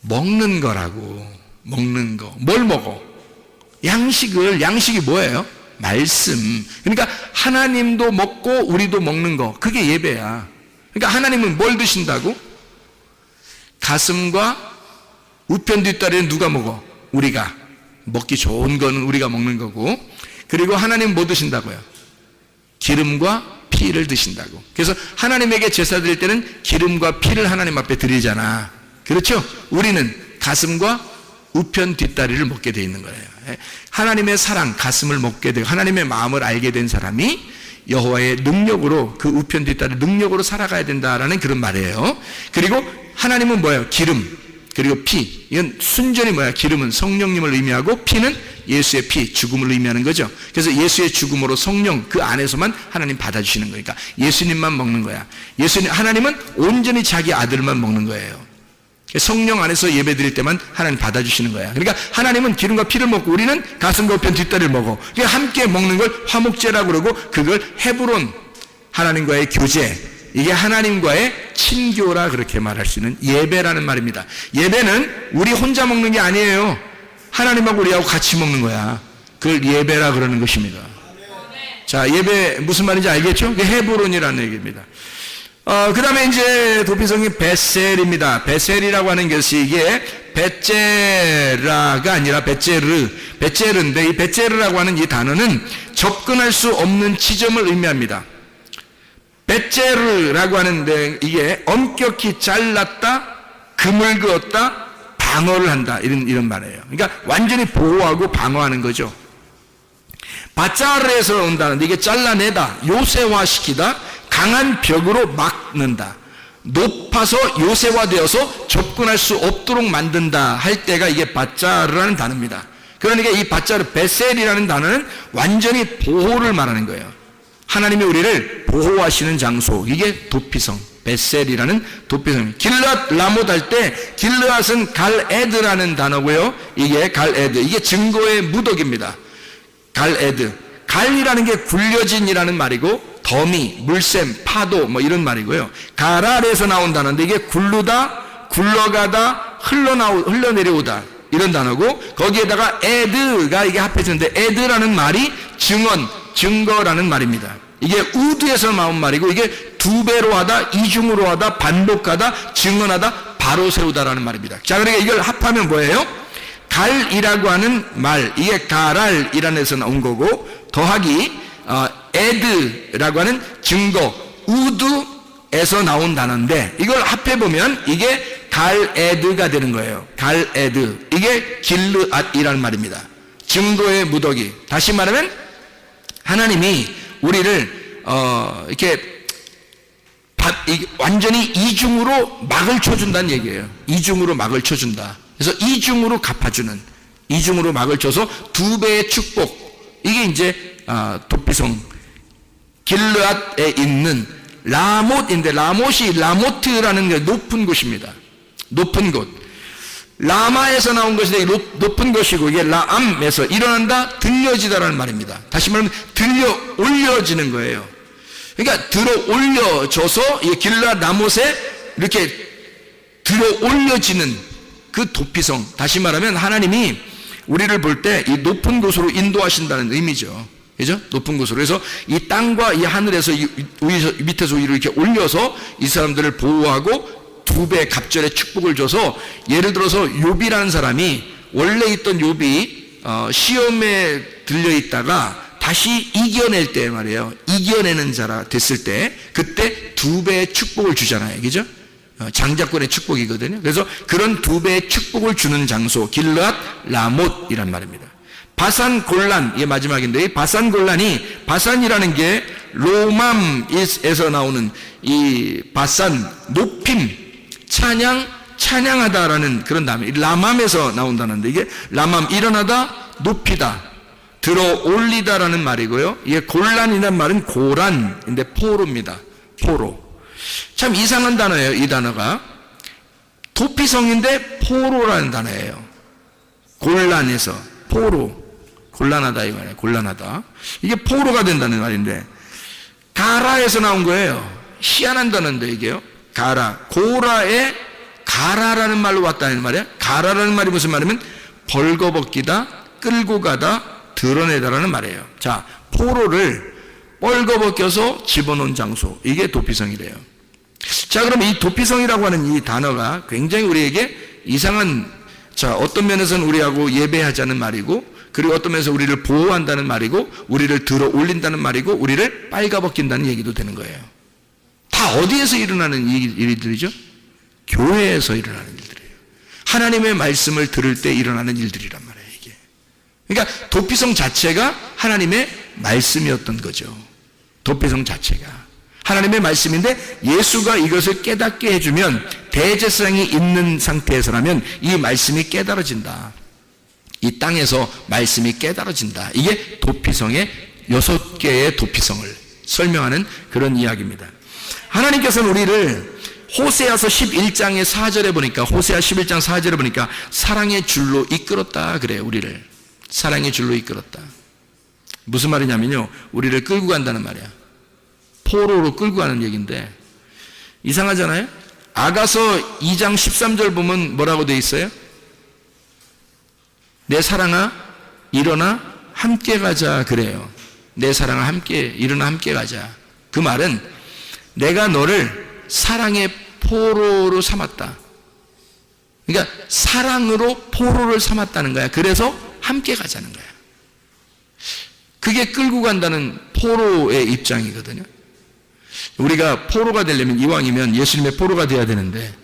먹는 거라고. 먹는 거. 뭘 먹어? 양식이 뭐예요? 말씀. 그러니까 하나님도 먹고 우리도 먹는 거. 그게 예배야. 그러니까 하나님은 뭘 드신다고? 가슴과 우편 뒷다리는 누가 먹어? 우리가. 먹기 좋은 거는 우리가 먹는 거고, 그리고 하나님 뭐 드신다고요? 기름과 피를 드신다고. 그래서 하나님에게 제사 드릴 때는 기름과 피를 하나님 앞에 드리잖아. 그렇죠? 우리는 가슴과 우편 뒷다리를 먹게 돼 있는 거예요. 하나님의 사랑, 가슴을 먹게 되고 하나님의 마음을 알게 된 사람이 여호와의 능력으로, 그 우편 뒷다리 능력으로 살아가야 된다라는 그런 말이에요. 그리고 하나님은 뭐예요? 기름, 그리고 피. 이건 순전히 뭐야? 기름은 성령님을 의미하고 피는 예수의 피, 죽음을 의미하는 거죠. 그래서 예수의 죽음으로 성령 그 안에서만 하나님 받아주시는 거니까 예수님만 먹는 거야. 하나님은 온전히 자기 아들만 먹는 거예요. 성령 안에서 예배 드릴 때만 하나님 받아주시는 거야. 그러니까 하나님은 기름과 피를 먹고 우리는 가슴과 우편 뒷다리를 먹어. 그러니까 함께 먹는 걸 화목제라고 그러고 그걸 헤브론, 하나님과의 교제, 이게 하나님과의 친교라 그렇게 말할 수 있는 예배라는 말입니다. 예배는 우리 혼자 먹는 게 아니에요. 하나님하고 우리하고 같이 먹는 거야. 그걸 예배라 그러는 것입니다. 자, 예배 무슨 말인지 알겠죠? 그게 헤브론이라는 얘기입니다. 그 다음에 이제 도피성이 베셀입니다. 베셀이라고 하는 것이 이게 베제라가 아니라 베제르인데 이 베제르라고 하는 이 단어는 접근할 수 없는 지점을 의미합니다. 베제르라고 하는데 이게 엄격히 잘랐다, 금을 그었다, 방어를 한다 이런 말이에요. 그러니까 완전히 보호하고 방어하는 거죠. 바짜르에서 온다는데 이게 잘라내다, 요새화시키다, 강한 벽으로 막는다, 높아서 요새화되어서 접근할 수 없도록 만든다 할 때가 이게 바짜르라는 단어입니다. 그러니까 이 바짜르 베셀이라는 단어는 완전히 보호를 말하는 거예요. 하나님이 우리를 보호하시는 장소, 이게 도피성 베셀이라는 도피성. 길르앗 라못 할 때 길르앗은 갈에드라는 단어고요. 이게 갈에드, 이게 증거의 무덕입니다. 갈에드, 갈이라는 게 굴려진이라는 말이고 더미, 물샘, 파도 뭐 이런 말이고요. 가랄에서 나온 단어인데 이게 굴르다, 굴러가다, 흘러내려오다 이런 단어고 거기에다가 에드가 이게 합해졌는데 에드라는 말이 증언, 증거라는 말입니다. 이게 우드에서 나온 말이고 이게 두 배로 하다, 이중으로 하다, 반복하다, 증언하다, 바로 세우다라는 말입니다. 자, 그러니까 이걸 합하면 뭐예요? 갈이라고 하는 말, 이게 가랄이라는 데서 나온 거고 더하기 에드라고 하는 증거, 우드에서 나온 단어인데 이걸 합해보면 이게 갈에드가 되는 거예요. 갈에드, 이게 길르앗이라는 말입니다. 증거의 무더기. 다시 말하면 하나님이 우리를 이렇게 완전히 이중으로 막을 쳐준다는 얘기예요. 이중으로 막을 쳐준다. 그래서 이중으로 갚아주는, 이중으로 막을 쳐서 두 배의 축복. 이게 이제 도피성 길르앗에 있는 라못인데 라못이 라모트라는 게 높은 곳입니다. 높은 곳. 라마에서 나온 것인데 높은 것이고 이게 라암에서 일어난다, 들려지다라는 말입니다. 다시 말하면 들려 올려지는 거예요. 그러니까 들어 올려져서 이 길르앗 라못에 이렇게 들어 올려지는 그 도피성. 다시 말하면 하나님이 우리를 볼 때 이 높은 곳으로 인도하신다는 의미죠. 그죠? 높은 곳으로. 그래서 이 땅과 이 하늘에서 밑에서 위로 이렇게 올려서 이 사람들을 보호하고 두 배 갑절의 축복을 줘서, 예를 들어서 욥이라는 사람이 원래 있던 욥이 시험에 들려 있다가 다시 이겨낼 때 말이에요. 이겨내는 자라 됐을 때 그때 두 배의 축복을 주잖아요. 그죠? 장자권의 축복이거든요. 그래서 그런 두 배의 축복을 주는 장소, 길르앗 라못이란 말입니다. 바산 골란, 이게 마지막인데 이 바산 골란이, 바산이라는 게 로맘에서 나오는 이 바산, 높임, 찬양하다라는 그런 단어, 라맘에서 나온다는데 이게 라맘, 일어나다, 높이다, 들어 올리다라는 말이고요. 이게 골란이라는 말은 고란인데 포로입니다. 포로. 참 이상한 단어예요. 이 단어가 도피성인데 포로라는 단어예요. 골란에서 포로, 곤란하다 이 말이에요. 곤란하다. 이게 포로가 된다는 말인데 가라에서 나온 거예요. 희한한 단어인데 이게요. 가라, 고라에 가라라는 말로 왔다는 말이에요. 가라라는 말이 무슨 말이면 벌거벗기다, 끌고 가다, 드러내다라는 말이에요. 자, 포로를 벌거벗겨서 집어넣은 장소, 이게 도피성이래요. 자, 그럼 이 도피성이라고 하는 이 단어가 굉장히 우리에게 이상한, 자, 어떤 면에서는 우리하고 예배하자는 말이고, 그리고 어떤 면에서 우리를 보호한다는 말이고, 우리를 들어 올린다는 말이고, 우리를 빨가벗긴다는 얘기도 되는 거예요. 다 어디에서 일어나는 일들이죠? 교회에서 일어나는 일들이에요. 하나님의 말씀을 들을 때 일어나는 일들이란 말이에요, 이게. 그러니까 도피성 자체가 하나님의 말씀이었던 거죠. 도피성 자체가 하나님의 말씀인데 예수가 이것을 깨닫게 해주면 대제사장이 있는 상태에서라면 이 말씀이 깨달아진다. 이 땅에서 말씀이 깨달아진다. 이게 도피성의 6개의 도피성을 설명하는 그런 이야기입니다. 하나님께서는 우리를 호세아서 11장의 4절에 보니까, 호세아 11장 4절에 보니까 사랑의 줄로 이끌었다 그래요. 우리를 사랑의 줄로 이끌었다. 무슨 말이냐면요, 우리를 끌고 간다는 말이야. 포로로 끌고 가는 얘기인데 이상하잖아요. 아가서 2장 13절 보면 뭐라고 돼 있어요? 내 사랑아 일어나 함께 가자 그래요. 내 사랑아 함께 일어나 함께 가자. 그 말은 내가 너를 사랑의 포로로 삼았다. 그러니까 사랑으로 포로를 삼았다는 거야. 그래서 함께 가자는 거야. 그게 끌고 간다는 포로의 입장이거든요. 우리가 포로가 되려면, 이왕이면 예수님의 포로가 돼야 되는데,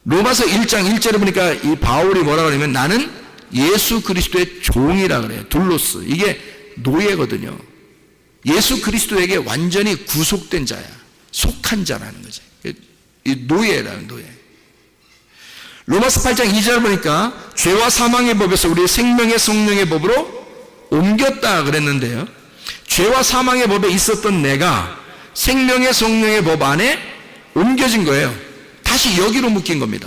로마서 1장 1절에 보니까 이 바울이 뭐라고 하냐면 나는 예수 그리스도의 종이라 그래요. 둘로스. 이게 노예거든요. 예수 그리스도에게 완전히 구속된 자야. 속한 자라는 거지. 이 노예라는 노예. 로마서 8장 2절 보니까 죄와 사망의 법에서 우리의 생명의 성령의 법으로 옮겼다 그랬는데요. 죄와 사망의 법에 있었던 내가 생명의 성령의 법 안에 옮겨진 거예요. 다시 여기로 묶인 겁니다.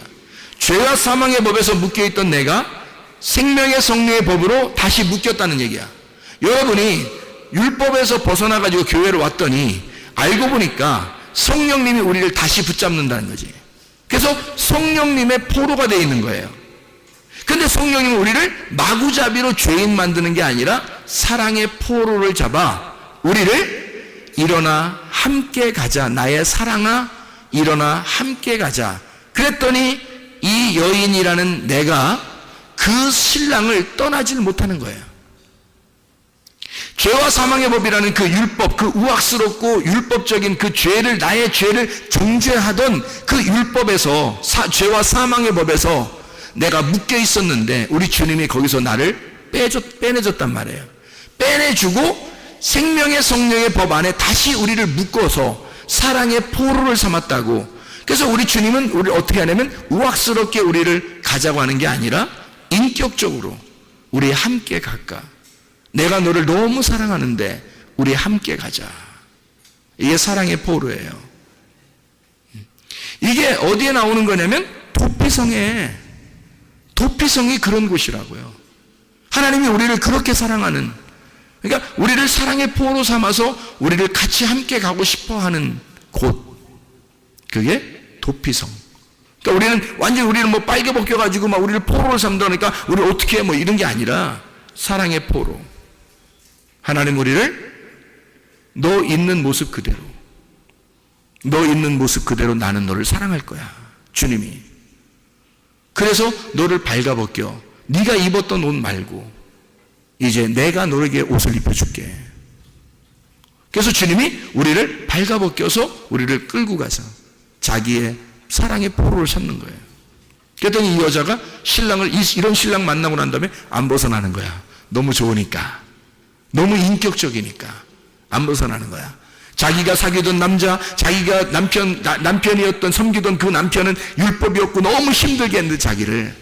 죄와 사망의 법에서 묶여있던 내가 생명의 성령의 법으로 다시 묶였다는 얘기야. 여러분이 율법에서 벗어나가지고 교회로 왔더니 알고 보니까 성령님이 우리를 다시 붙잡는다는 거지. 그래서 성령님의 포로가 되어 있는 거예요. 근데 성령님은 우리를 마구잡이로 죄인 만드는 게 아니라 사랑의 포로를 잡아 우리를 일어나 함께 가자. 나의 사랑아 일어나 함께 가자. 그랬더니 이 여인이라는 내가 그 신랑을 떠나질 못하는 거예요. 죄와 사망의 법이라는 그 율법, 그 우악스럽고 율법적인 그 죄를, 나의 죄를 정죄하던 그 율법에서, 죄와 사망의 법에서 내가 묶여 있었는데 우리 주님이 거기서 나를 빼내줬단 말이에요. 빼내주고 생명의 성령의 법 안에 다시 우리를 묶어서 사랑의 포로를 삼았다고. 그래서 우리 주님은 우리를 어떻게 하냐면 우악스럽게 우리를 가자고 하는 게 아니라 인격적으로 우리 함께 갈까. 내가 너를 너무 사랑하는데 우리 함께 가자. 이게 사랑의 포로예요. 이게 어디에 나오는 거냐면 도피성이 그런 곳이라고요. 하나님이 우리를 그렇게 사랑하는, 그러니까 우리를 사랑의 포로 삼아서 우리를 같이 함께 가고 싶어 하는 곳. 그게 도피성. 그러니까 우리는 완전히 우리를 뭐 빨개 벗겨가지고 막 우리를 포로를 삼다 그러니까 우리를 어떻게 해 뭐 이런 게 아니라 사랑의 포로. 하나님 우리를 너 있는 모습 그대로, 너 있는 모습 그대로 나는 너를 사랑할 거야. 주님이. 그래서 너를 발가벗겨. 네가 입었던 옷 말고 이제 내가 너에게 옷을 입혀줄게. 그래서 주님이 우리를 발가벗겨서 우리를 끌고 가서 자기의 사랑의 포로를 삼는 거예요. 그랬더니 이 여자가 신랑을, 이런 신랑 만나고 난 다음에 안 벗어나는 거야. 너무 좋으니까, 너무 인격적이니까 안 벗어나는 거야. 자기가 사귀던 남자, 자기가 남편이었던, 섬기던 그 남편은 율법이었고 너무 힘들게 했는데 자기를,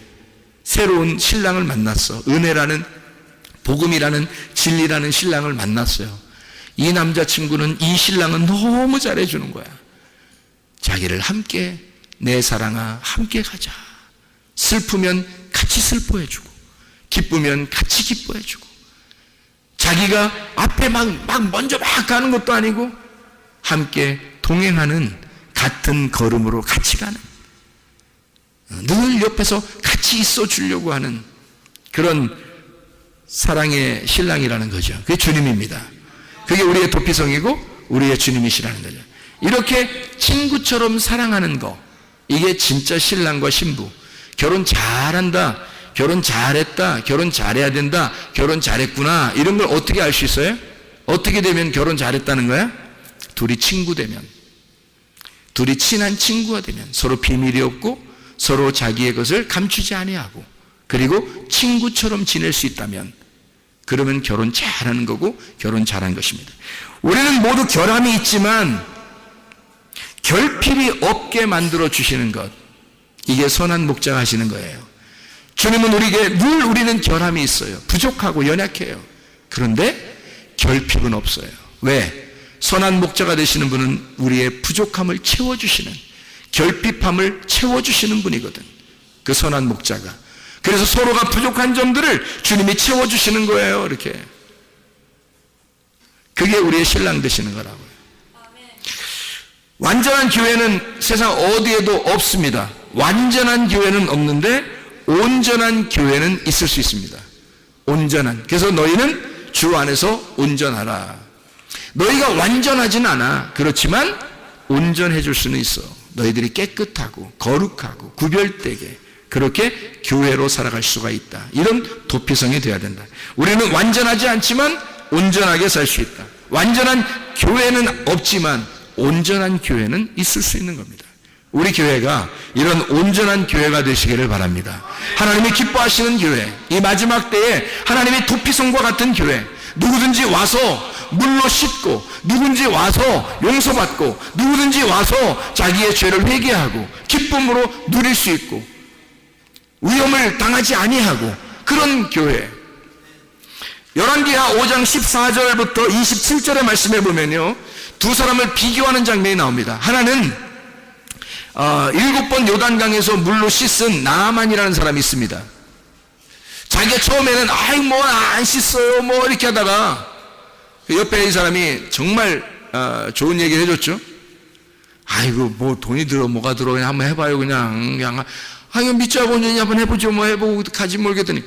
새로운 신랑을 만났어. 은혜라는, 복음이라는, 진리라는 신랑을 만났어요. 이 남자친구는, 이 신랑은 너무 잘해주는 거야. 자기를 함께, 내 사랑아 함께 가자. 슬프면 같이 슬퍼해주고 기쁘면 같이 기뻐해주고, 자기가 앞에 막 먼저 막 가는 것도 아니고 함께 동행하는, 같은 걸음으로 같이 가는, 늘 옆에서 같이 있어 주려고 하는 그런 사랑의 신랑이라는 거죠. 그게 주님입니다. 그게 우리의 도피성이고 우리의 주님이시라는 거죠. 이렇게 친구처럼 사랑하는 거, 이게 진짜 신랑과 신부. 결혼 잘한다, 결혼 잘했다, 결혼 잘해야 된다, 결혼 잘했구나, 이런 걸 어떻게 알 수 있어요? 어떻게 되면 결혼 잘했다는 거야? 둘이 친구 되면, 둘이 친한 친구가 되면, 서로 비밀이 없고 서로 자기의 것을 감추지 아니하고, 그리고 친구처럼 지낼 수 있다면, 그러면 결혼 잘하는 거고 결혼 잘한 것입니다. 우리는 모두 결함이 있지만 결핍이 없게 만들어 주시는 것, 이게 선한 목자가 하시는 거예요. 주님은 우리에게 늘 우리는 결함이 있어요. 부족하고 연약해요. 그런데 결핍은 없어요. 왜? 선한 목자가 되시는 분은 우리의 부족함을 채워주시는, 결핍함을 채워주시는 분이거든, 그 선한 목자가. 그래서 서로가 부족한 점들을 주님이 채워주시는 거예요. 이렇게. 그게 우리의 신랑 되시는 거라고요. 완전한 교회는 세상 어디에도 없습니다. 완전한 교회는 없는데 온전한 교회는 있을 수 있습니다. 온전한. 그래서 너희는 주 안에서 온전하라. 너희가 완전하진 않아. 그렇지만 온전해 줄 수는 있어. 너희들이 깨끗하고 거룩하고 구별되게 그렇게 교회로 살아갈 수가 있다. 이런 도피성이 되어야 된다. 우리는 완전하지 않지만 온전하게 살 수 있다. 완전한 교회는 없지만 온전한 교회는 있을 수 있는 겁니다. 우리 교회가 이런 온전한 교회가 되시기를 바랍니다. 하나님이 기뻐하시는 교회, 이 마지막 때에 하나님의 도피성과 같은 교회, 누구든지 와서 물로 씻고, 누구든지 와서 용서받고, 누구든지 와서 자기의 죄를 회개하고 기쁨으로 누릴 수 있고 위험을 당하지 아니하고 그런 교회. 열왕기하 5장 14절부터 27절의 말씀에 보면요, 두 사람을 비교하는 장면이 나옵니다. 하나는 7번 요단강에서 물로 씻은 나아만이라는 사람이 있습니다. 자기가 처음에는 아이 뭐 안 씻어요 뭐 이렇게 하다가 그 옆에 있는 사람이 정말 좋은 얘기를 해줬죠. 아이고 뭐 돈이 들어 뭐가 들어 그냥 한번 해봐요. 그냥 이거 믿자고 온전히 한번 해보죠. 뭐 해보고 가지 모르겠더니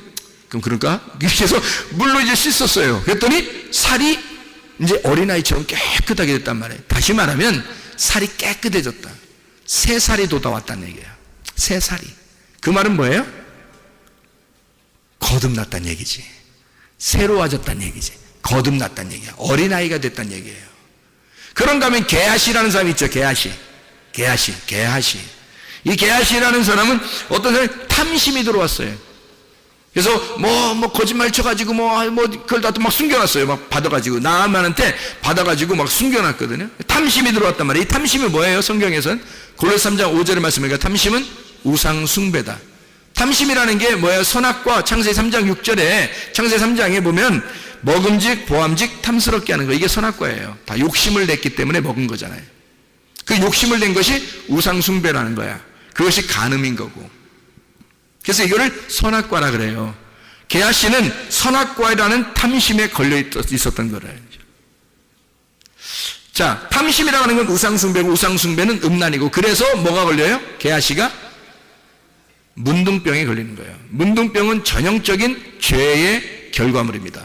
그럼 그럴까? 이렇게 해서 물로 이제 씻었어요. 그랬더니 살이 이제 어린아이처럼 깨끗하게 됐단 말이에요. 다시 말하면 살이 깨끗해졌다. 새 살이 돋아왔다는 얘기예요. 새 살이. 그 말은 뭐예요? 거듭났다는 얘기지. 새로워졌다는 얘기지. 거듭났다는 얘기야. 어린아이가 됐다는 얘기예요. 그런가 하면 게하시라는 사람이 있죠. 게하시. 이 게하시라는 사람은 어떤 사람이 탐심이 들어왔어요. 그래서 뭐 거짓말 쳐가지고 그걸 다 또 막 숨겨놨어요. 막 받아가지고 나아만한테 받아가지고 막 숨겨놨거든요. 탐심이 들어왔단 말이에요. 이 탐심이 뭐예요? 성경에서는 골로새 3장 5절의 말씀이니까 탐심은 우상 숭배다. 탐심이라는 게 뭐예요? 선악과 창세기 3장 6절에 창세기 3장에 보면 먹음직 보암직 탐스럽게 하는 거, 이게 선악과예요. 다 욕심을 냈기 때문에 먹은 거잖아요. 그 욕심을 낸 것이 우상 숭배라는 거야. 그것이 간음인 거고. 그래서 이거를 선악과라 그래요. 게하시는 선악과라는 탐심에 걸려 있었던 거래요. 자, 탐심이라고 하는 건 우상숭배고, 우상숭배는 음란이고, 그래서 뭐가 걸려요? 게하시가 문둥병에 걸리는 거예요. 문둥병은 전형적인 죄의 결과물입니다.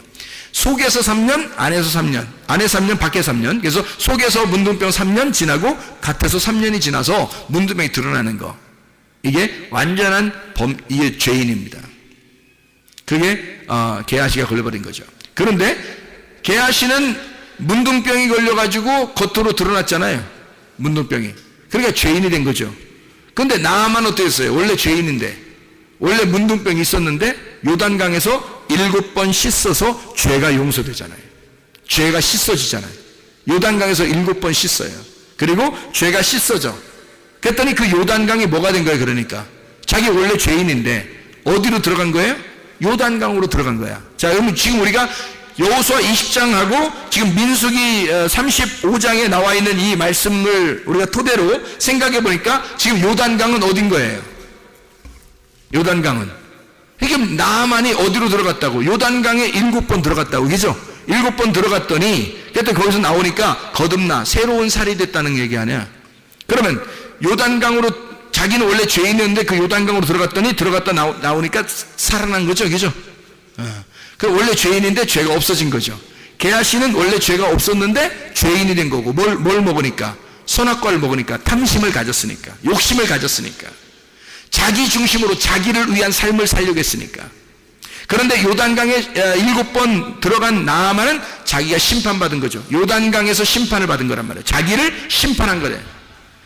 속에서 3년, 안에서 3년, 안에 3년, 밖에 3년. 그래서 속에서 문둥병 3년 지나고 갓에서 3년이 지나서 문둥병이 드러나는 거. 이게 완전한 이게 죄인입니다. 그게 게하시가 걸려버린 거죠. 그런데 게하시는 문둥병이 걸려가지고 겉으로 드러났잖아요. 문둥병이. 그러니까 죄인이 된 거죠. 그런데 나아만 어땠어요? 원래 죄인인데, 원래 문둥병이 있었는데 요단강에서 7번 씻어서 죄가 용서되잖아요. 죄가 씻어지잖아요. 요단강에서 7번 씻어요. 그리고 죄가 씻어져. 그랬더니 그 요단강이 뭐가 된 거예요? 그러니까 자기 원래 죄인인데 어디로 들어간 거예요? 요단강으로 들어간 거야. 자, 여러분 지금 우리가 여호수아 20장하고 지금 민수기 35장에 나와 있는 이 말씀을 우리가 토대로 생각해 보니까 지금 요단강은 어딘 거예요? 요단강은 이게 나아만이 어디로 들어갔다고? 요단강에 7번 들어갔다고, 그죠? 7번 들어갔더니 그랬더니 거기서 나오니까 거듭나 새로운 살이 됐다는 얘기 아니야? 그러면 요단강으로, 자기는 원래 죄인이었는데 그 요단강으로 들어갔다 나오니까 살아난 거죠, 그죠? 그 원래 죄인인데 죄가 없어진 거죠. 게하시는 원래 죄가 없었는데 죄인이 된 거고, 뭘 먹으니까? 선악과를 먹으니까, 탐심을 가졌으니까, 욕심을 가졌으니까, 자기 중심으로 자기를 위한 삶을 살려고 했으니까. 그런데 요단강에 7번 들어간 나아만은 자기가 심판받은 거죠. 요단강에서 심판을 받은 거란 말이에요. 자기를 심판한 거래요.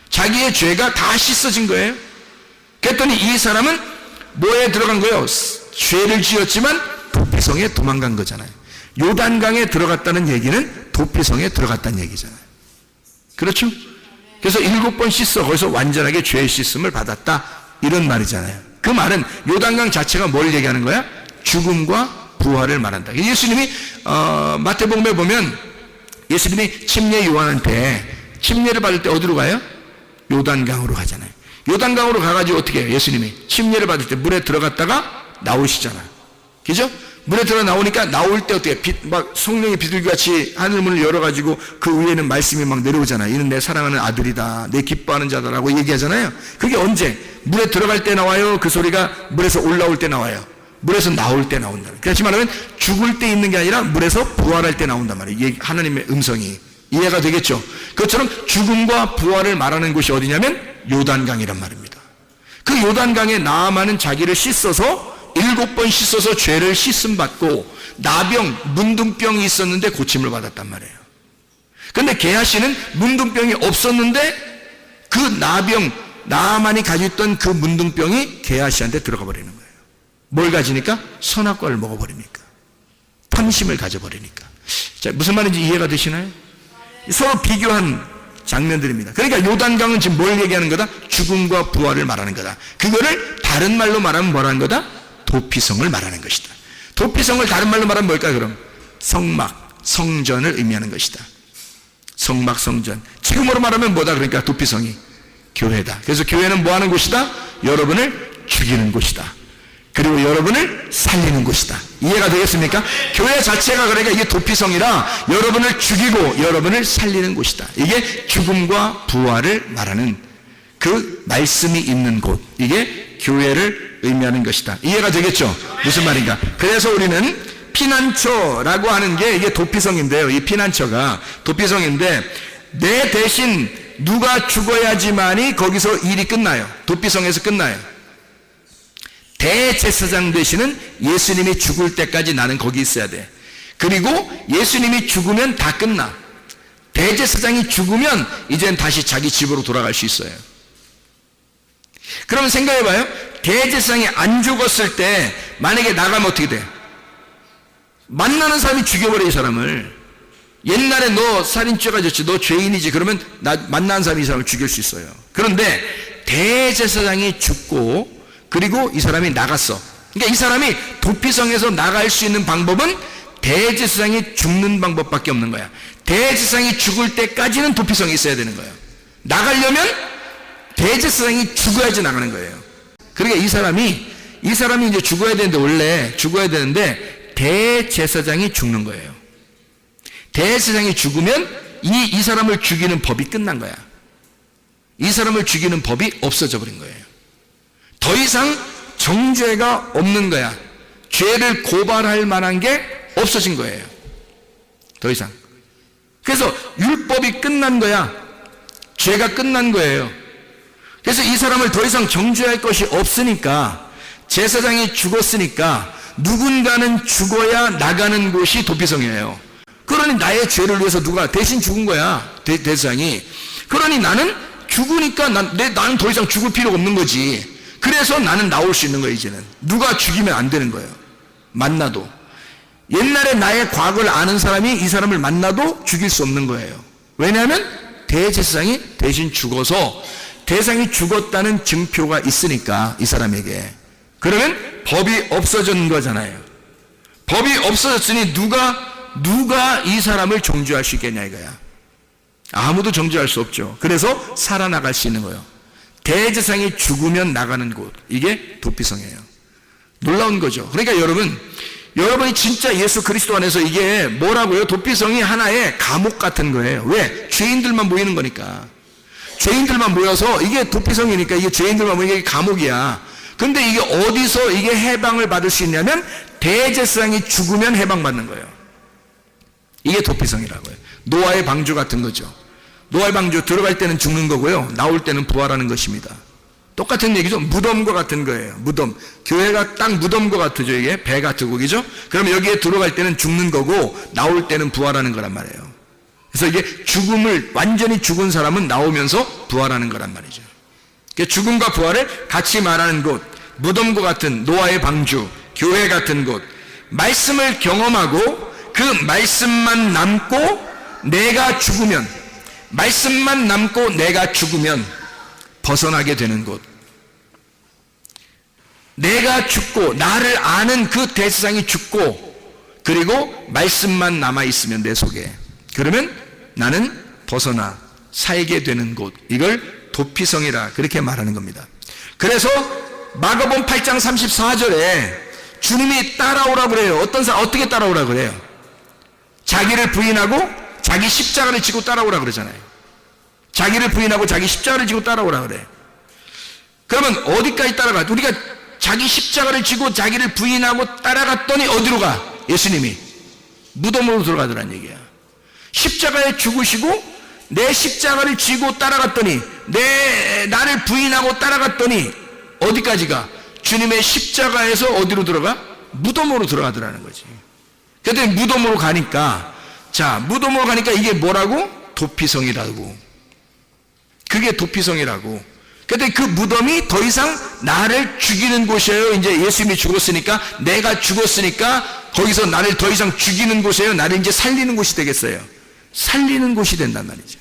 자기의 죄가 다 씻어진 거예요. 그랬더니 이 사람은 뭐에 들어간 거예요? 죄를 지었지만 도피성에 도망간 거잖아요. 요단강에 들어갔다는 얘기는 도피성에 들어갔다는 얘기잖아요. 그렇죠? 그래서 7번 씻어 거기서 완전하게 죄 씻음을 받았다, 이런 말이잖아요. 그 말은 요단강 자체가 뭘 얘기하는 거야? 죽음과 부활을 말한다. 예수님이 마태복음에 보면 예수님이 침례 요한한테 침례를 받을 때 어디로 가요? 요단강으로 가잖아요. 요단강으로 가가지고 어떻게 해요? 예수님이 침례를 받을 때 물에 들어갔다가 나오시잖아요. 그죠? 물에 들어 나오니까 나올 때 어떻게 막 성령의 비둘기같이 하늘문을 열어가지고 그 위에는 말씀이 막 내려오잖아요. 이는 내 사랑하는 아들이다, 내 기뻐하는 자다라고 얘기하잖아요. 그게 언제? 물에 들어갈 때 나와요? 그 소리가 물에서 올라올 때 나와요? 물에서 나올 때 나온다. 그렇지 말하면 죽을 때 있는 게 아니라 물에서 부활할 때 나온단 말이에요. 하나님의 음성이. 이해가 되겠죠? 그것처럼 죽음과 부활을 말하는 곳이 어디냐면 요단강이란 말입니다. 그 요단강에 나아만은 자기를 씻어서 7번 씻어서 죄를 씻음 받고 나병, 문둥병이 있었는데 고침을 받았단 말이에요. 근데 게하시는 문둥병이 없었는데 그 나아만이 가지고 있던 그 문둥병이 게하시한테 들어가 버리는 거예요. 뭘 가지니까? 선악과를 먹어버리니까. 탐심을 가져버리니까. 자, 무슨 말인지 이해가 되시나요? 서로 비교한 장면들입니다. 그러니까 요단강은 지금 뭘 얘기하는 거다? 죽음과 부활을 말하는 거다. 그거를 다른 말로 말하면 뭐라는 거다? 도피성을 말하는 것이다. 도피성을 다른 말로 말하면 뭘까 그럼? 성막, 성전을 의미하는 것이다. 성막, 성전. 지금으로 말하면 뭐다? 그러니까 도피성이 교회다. 그래서 교회는 뭐 하는 곳이다? 여러분을 죽이는 곳이다. 그리고 여러분을 살리는 곳이다. 이해가 되겠습니까? 교회 자체가 그러니까 이게 도피성이라 여러분을 죽이고 여러분을 살리는 곳이다. 이게 죽음과 부활을 말하는 그 말씀이 있는 곳, 이게 교회를 의미하는 것이다. 이해가 되겠죠? 무슨 말인가? 그래서 우리는 피난처라고 하는 게 이게 도피성인데요. 이 피난처가 도피성인데 내 대신 누가 죽어야지만이 거기서 일이 끝나요. 도피성에서 끝나요. 대제사장 되시는 예수님이 죽을 때까지 나는 거기 있어야 돼. 그리고 예수님이 죽으면 다 끝나. 대제사장이 죽으면 이젠 다시 자기 집으로 돌아갈 수 있어요. 그러면 생각해봐요. 대제사장이 안 죽었을 때 만약에 나가면 어떻게 돼? 만나는 사람이 죽여버려, 이 사람을. 옛날에 너 살인죄가 졌지, 너 죄인이지, 그러면 만나는 사람이 이 사람을 죽일 수 있어요. 그런데 대제사장이 죽고 그리고 이 사람이 나갔어. 그러니까 이 사람이 도피성에서 나갈 수 있는 방법은 대제사장이 죽는 방법밖에 없는 거야. 대제사장이 죽을 때까지는 도피성에 있어야 되는 거예요. 나가려면 대제사장이 죽어야지 나가는 거예요. 그러니까 이 사람이 이제 죽어야 되는데, 원래 죽어야 되는데 대제사장이 죽는 거예요. 대제사장이 죽으면 이 사람을 죽이는 법이 끝난 거야. 이 사람을 죽이는 법이 없어져 버린 거예요. 더 이상 정죄가 없는 거야. 죄를 고발할 만한 게 없어진 거예요. 더 이상. 그래서 율법이 끝난 거야. 죄가 끝난 거예요. 그래서 이 사람을 더 이상 정죄할 것이 없으니까, 제사장이 죽었으니까 누군가는 죽어야 나가는 곳이 도피성이에요. 그러니 나의 죄를 위해서 누가 대신 죽은 거야, 대제사장이. 그러니 나는 죽으니까 나는 더 이상 죽을 필요가 없는 거지. 그래서 나는 나올 수 있는 거예요. 이제는 누가 죽이면 안 되는 거예요. 만나도 옛날에 나의 과거를 아는 사람이 이 사람을 만나도 죽일 수 없는 거예요. 왜냐하면 대제사장이 대신 죽어서, 대상이 죽었다는 증표가 있으니까 이 사람에게. 그러면 법이 없어진 거잖아요. 법이 없어졌으니 누가 이 사람을 정죄할 수 있겠냐 이거야. 아무도 정죄할 수 없죠. 그래서 살아나갈 수 있는 거예요. 대제사장이 죽으면 나가는 곳, 이게 도피성이에요. 놀라운 거죠. 그러니까 여러분이 진짜 예수 그리스도 안에서, 이게 뭐라고요? 도피성이 하나의 감옥 같은 거예요. 왜? 죄인들만 모이는 거니까. 죄인들만 모여서 이게 도피성이니까, 이게 죄인들만 모이는 게 감옥이야. 근데 이게 어디서 이게 해방을 받을 수 있냐면 대제사장이 죽으면 해방받는 거예요. 이게 도피성이라고요. 노아의 방주 같은 거죠. 노아의 방주 들어갈 때는 죽는 거고요, 나올 때는 부활하는 것입니다. 똑같은 얘기죠. 무덤과 같은 거예요. 무덤. 교회가 딱 무덤과 같죠. 이게 배 같은 거죠. 그럼 여기에 들어갈 때는 죽는 거고 나올 때는 부활하는 거란 말이에요. 그래서 이게 완전히 죽은 사람은 나오면서 부활하는 거란 말이죠. 죽음과 부활을 같이 말하는 곳, 무덤과 같은 노아의 방주, 교회 같은 곳, 말씀을 경험하고 그 말씀만 남고 내가 죽으면, 말씀만 남고 내가 죽으면 벗어나게 되는 곳, 내가 죽고 나를 아는 그 대세상이 죽고 그리고 말씀만 남아있으면 내 속에, 그러면 나는 벗어나 살게 되는 곳, 이걸 도피성이라 그렇게 말하는 겁니다. 그래서 마가복음 8장 34절에 주님이 따라오라고 그래요. 어떤 사람 어떻게 따라오라고 그래요? 자기를 부인하고 자기 십자가를 지고 따라오라고 그러잖아요. 자기를 부인하고 자기 십자가를 지고 따라오라고 그래요. 그러면 어디까지 따라가? 우리가 자기 십자가를 지고 자기를 부인하고 따라갔더니 어디로 가? 예수님이 무덤으로 들어가더란 얘기야. 십자가에 죽으시고 내 십자가를 지고 따라갔더니, 나를 부인하고 따라갔더니 어디까지 가? 주님의 십자가에서 어디로 들어가? 무덤으로 들어가더라는 거지. 그랬더니 무덤으로 가니까, 자, 무덤으로 가니까 이게 뭐라고? 도피성이라고. 그게 도피성이라고. 그랬더니 그 무덤이 더 이상 나를 죽이는 곳이에요. 이제 예수님이 죽었으니까, 내가 죽었으니까 거기서 나를 더 이상 죽이는 곳이에요. 나를 이제 살리는 곳이 되겠어요. 살리는 곳이 된단 말이죠.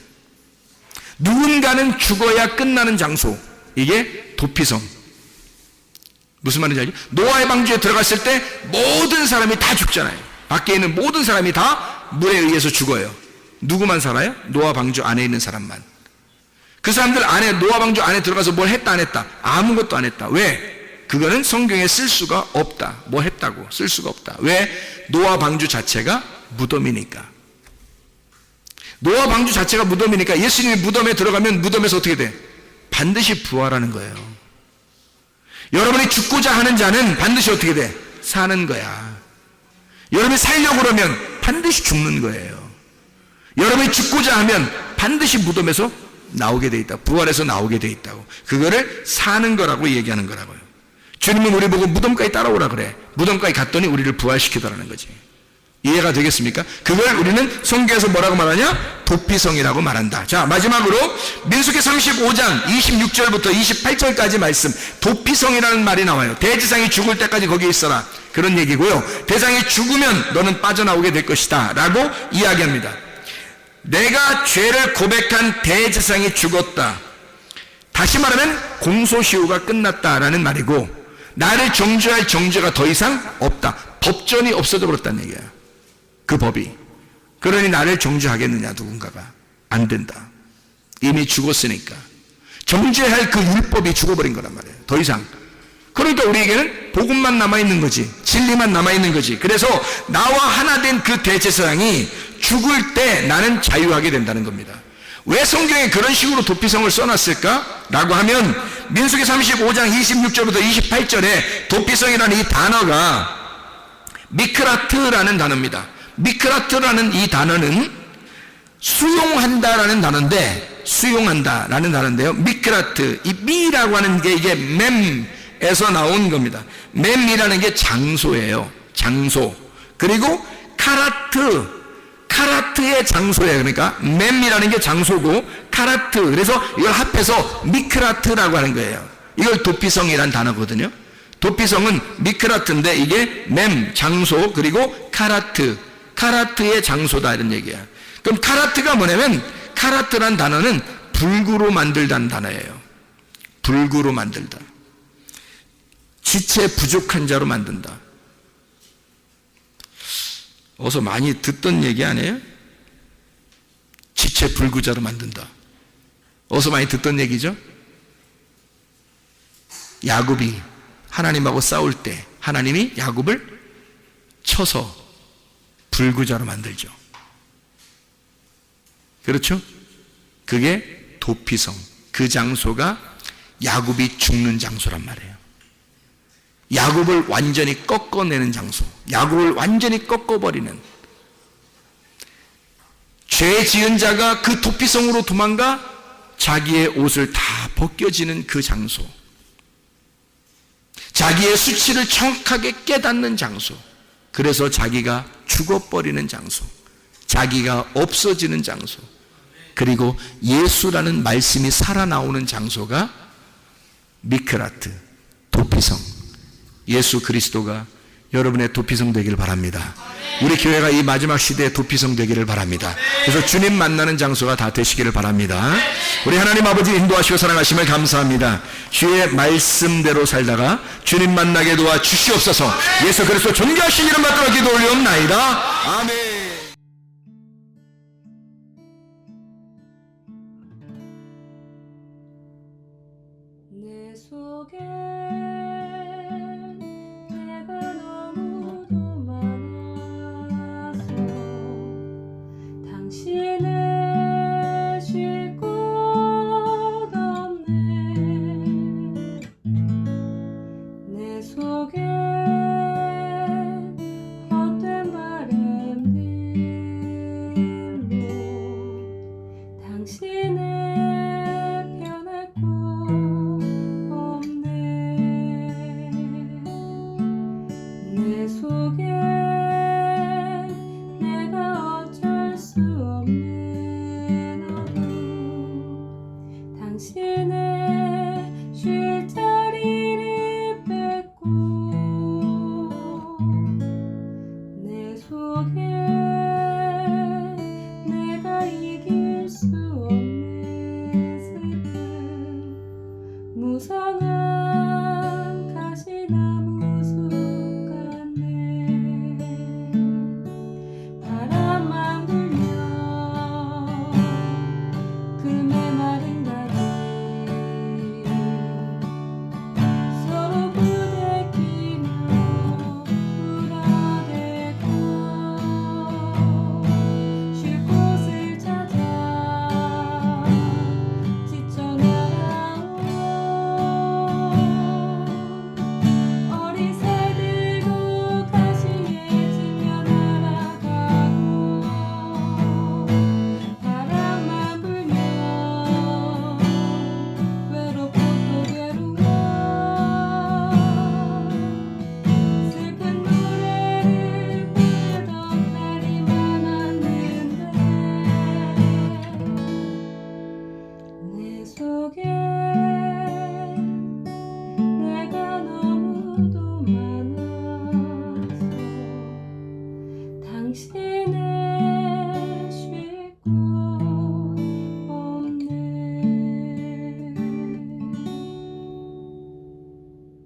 누군가는 죽어야 끝나는 장소, 이게 도피성. 무슨 말인지 알죠? 노아의 방주에 들어갔을 때 모든 사람이 다 죽잖아요. 밖에 있는 모든 사람이 다 물에 의해서 죽어요. 누구만 살아요? 노아 방주 안에 있는 사람만. 그 사람들 안에, 노아 방주 안에 들어가서 뭘 했다 안 했다? 아무것도 안 했다. 왜? 그거는 성경에 쓸 수가 없다. 뭐 했다고 쓸 수가 없다. 왜? 노아 방주 자체가 무덤이니까. 노아 방주 자체가 무덤이니까 예수님이 무덤에 들어가면 무덤에서 어떻게 돼? 반드시 부활하는 거예요. 여러분이 죽고자 하는 자는 반드시 어떻게 돼? 사는 거야. 여러분이 살려고 그러면 반드시 죽는 거예요. 여러분이 죽고자 하면 반드시 무덤에서 나오게 돼 있다. 부활해서 나오게 돼 있다고. 그거를 사는 거라고 얘기하는 거라고요. 주님은 우리 보고 무덤까지 따라오라 그래. 무덤까지 갔더니 우리를 부활시키더라는 거지. 이해가 되겠습니까? 그걸 우리는 성경에서 뭐라고 말하냐? 도피성이라고 말한다. 자, 마지막으로 민수기 35장 26절부터 28절까지 말씀, 도피성이라는 말이 나와요. 대지상이 죽을 때까지 거기에 있어라, 그런 얘기고요. 대상이 죽으면 너는 빠져나오게 될 것이다 라고 이야기합니다. 내가 죄를 고백한 대지상이 죽었다. 다시 말하면 공소시효가 끝났다라는 말이고, 나를 정죄할 정죄가 더 이상 없다. 법전이 없어져 버렸다는 얘기야. 그 법이. 그러니 나를 정죄하겠느냐, 누군가가? 안 된다. 이미 죽었으니까. 정죄할 그 율법이 죽어버린 거란 말이에요. 더 이상. 그러니까 우리에게는 복음만 남아있는 거지, 진리만 남아있는 거지. 그래서 나와 하나 된 그 대제사장이 죽을 때 나는 자유하게 된다는 겁니다. 왜 성경에 그런 식으로 도피성을 써놨을까? 라고 하면 민수기 35장 26절부터 28절에 도피성이라는 이 단어가 미크라트라는 단어입니다. 미크라트라는 이 단어는 수용한다라는 단어인데, 수용한다라는 단어인데요. 미크라트, 이 미라고 하는 게 이게 mem에서 나온 겁니다. mem이라는 게 장소예요. 장소. 그리고 카라트의 장소예요. 그러니까 mem이라는 게 장소고 카라트, 그래서 이걸 합해서 미크라트라고 하는 거예요. 이걸 도피성이라는 단어거든요. 도피성은 미크라트인데 이게 mem, 장소, 그리고 카라트의 장소다, 이런 얘기야. 그럼 카라트가 뭐냐면, 카라트란 단어는 불구로 만들다는 단어예요. 불구로 만들다. 지체 부족한 자로 만든다. 어서 많이 듣던 얘기 아니에요? 지체 불구자로 만든다. 어서 많이 듣던 얘기죠? 야곱이 하나님하고 싸울 때 하나님이 야곱을 쳐서 불구자로 만들죠. 그렇죠? 그게 도피성. 그 장소가 야곱이 죽는 장소란 말이에요. 야곱을 완전히 꺾어내는 장소, 야곱을 완전히 꺾어버리는, 죄 지은 자가 그 도피성으로 도망가 자기의 옷을 다 벗겨지는 그 장소, 자기의 수치를 정확하게 깨닫는 장소, 그래서 자기가 죽어버리는 장소, 자기가 없어지는 장소, 그리고 예수라는 말씀이 살아나오는 장소가 미크라트, 도피성. 예수 그리스도가 여러분의 도피성 되길 바랍니다. 우리 교회가 이 마지막 시대의 도피성 되기를 바랍니다. 그래서 주님 만나는 장소가 다 되시기를 바랍니다. 우리 하나님 아버지 인도하시고 사랑하심을 감사합니다. 주의 말씀대로 살다가 주님 만나게 도와 주시옵소서. 예수 그리스도 존귀하신 이름 받들어 기도 올리옵나이다. 아멘. 내 속에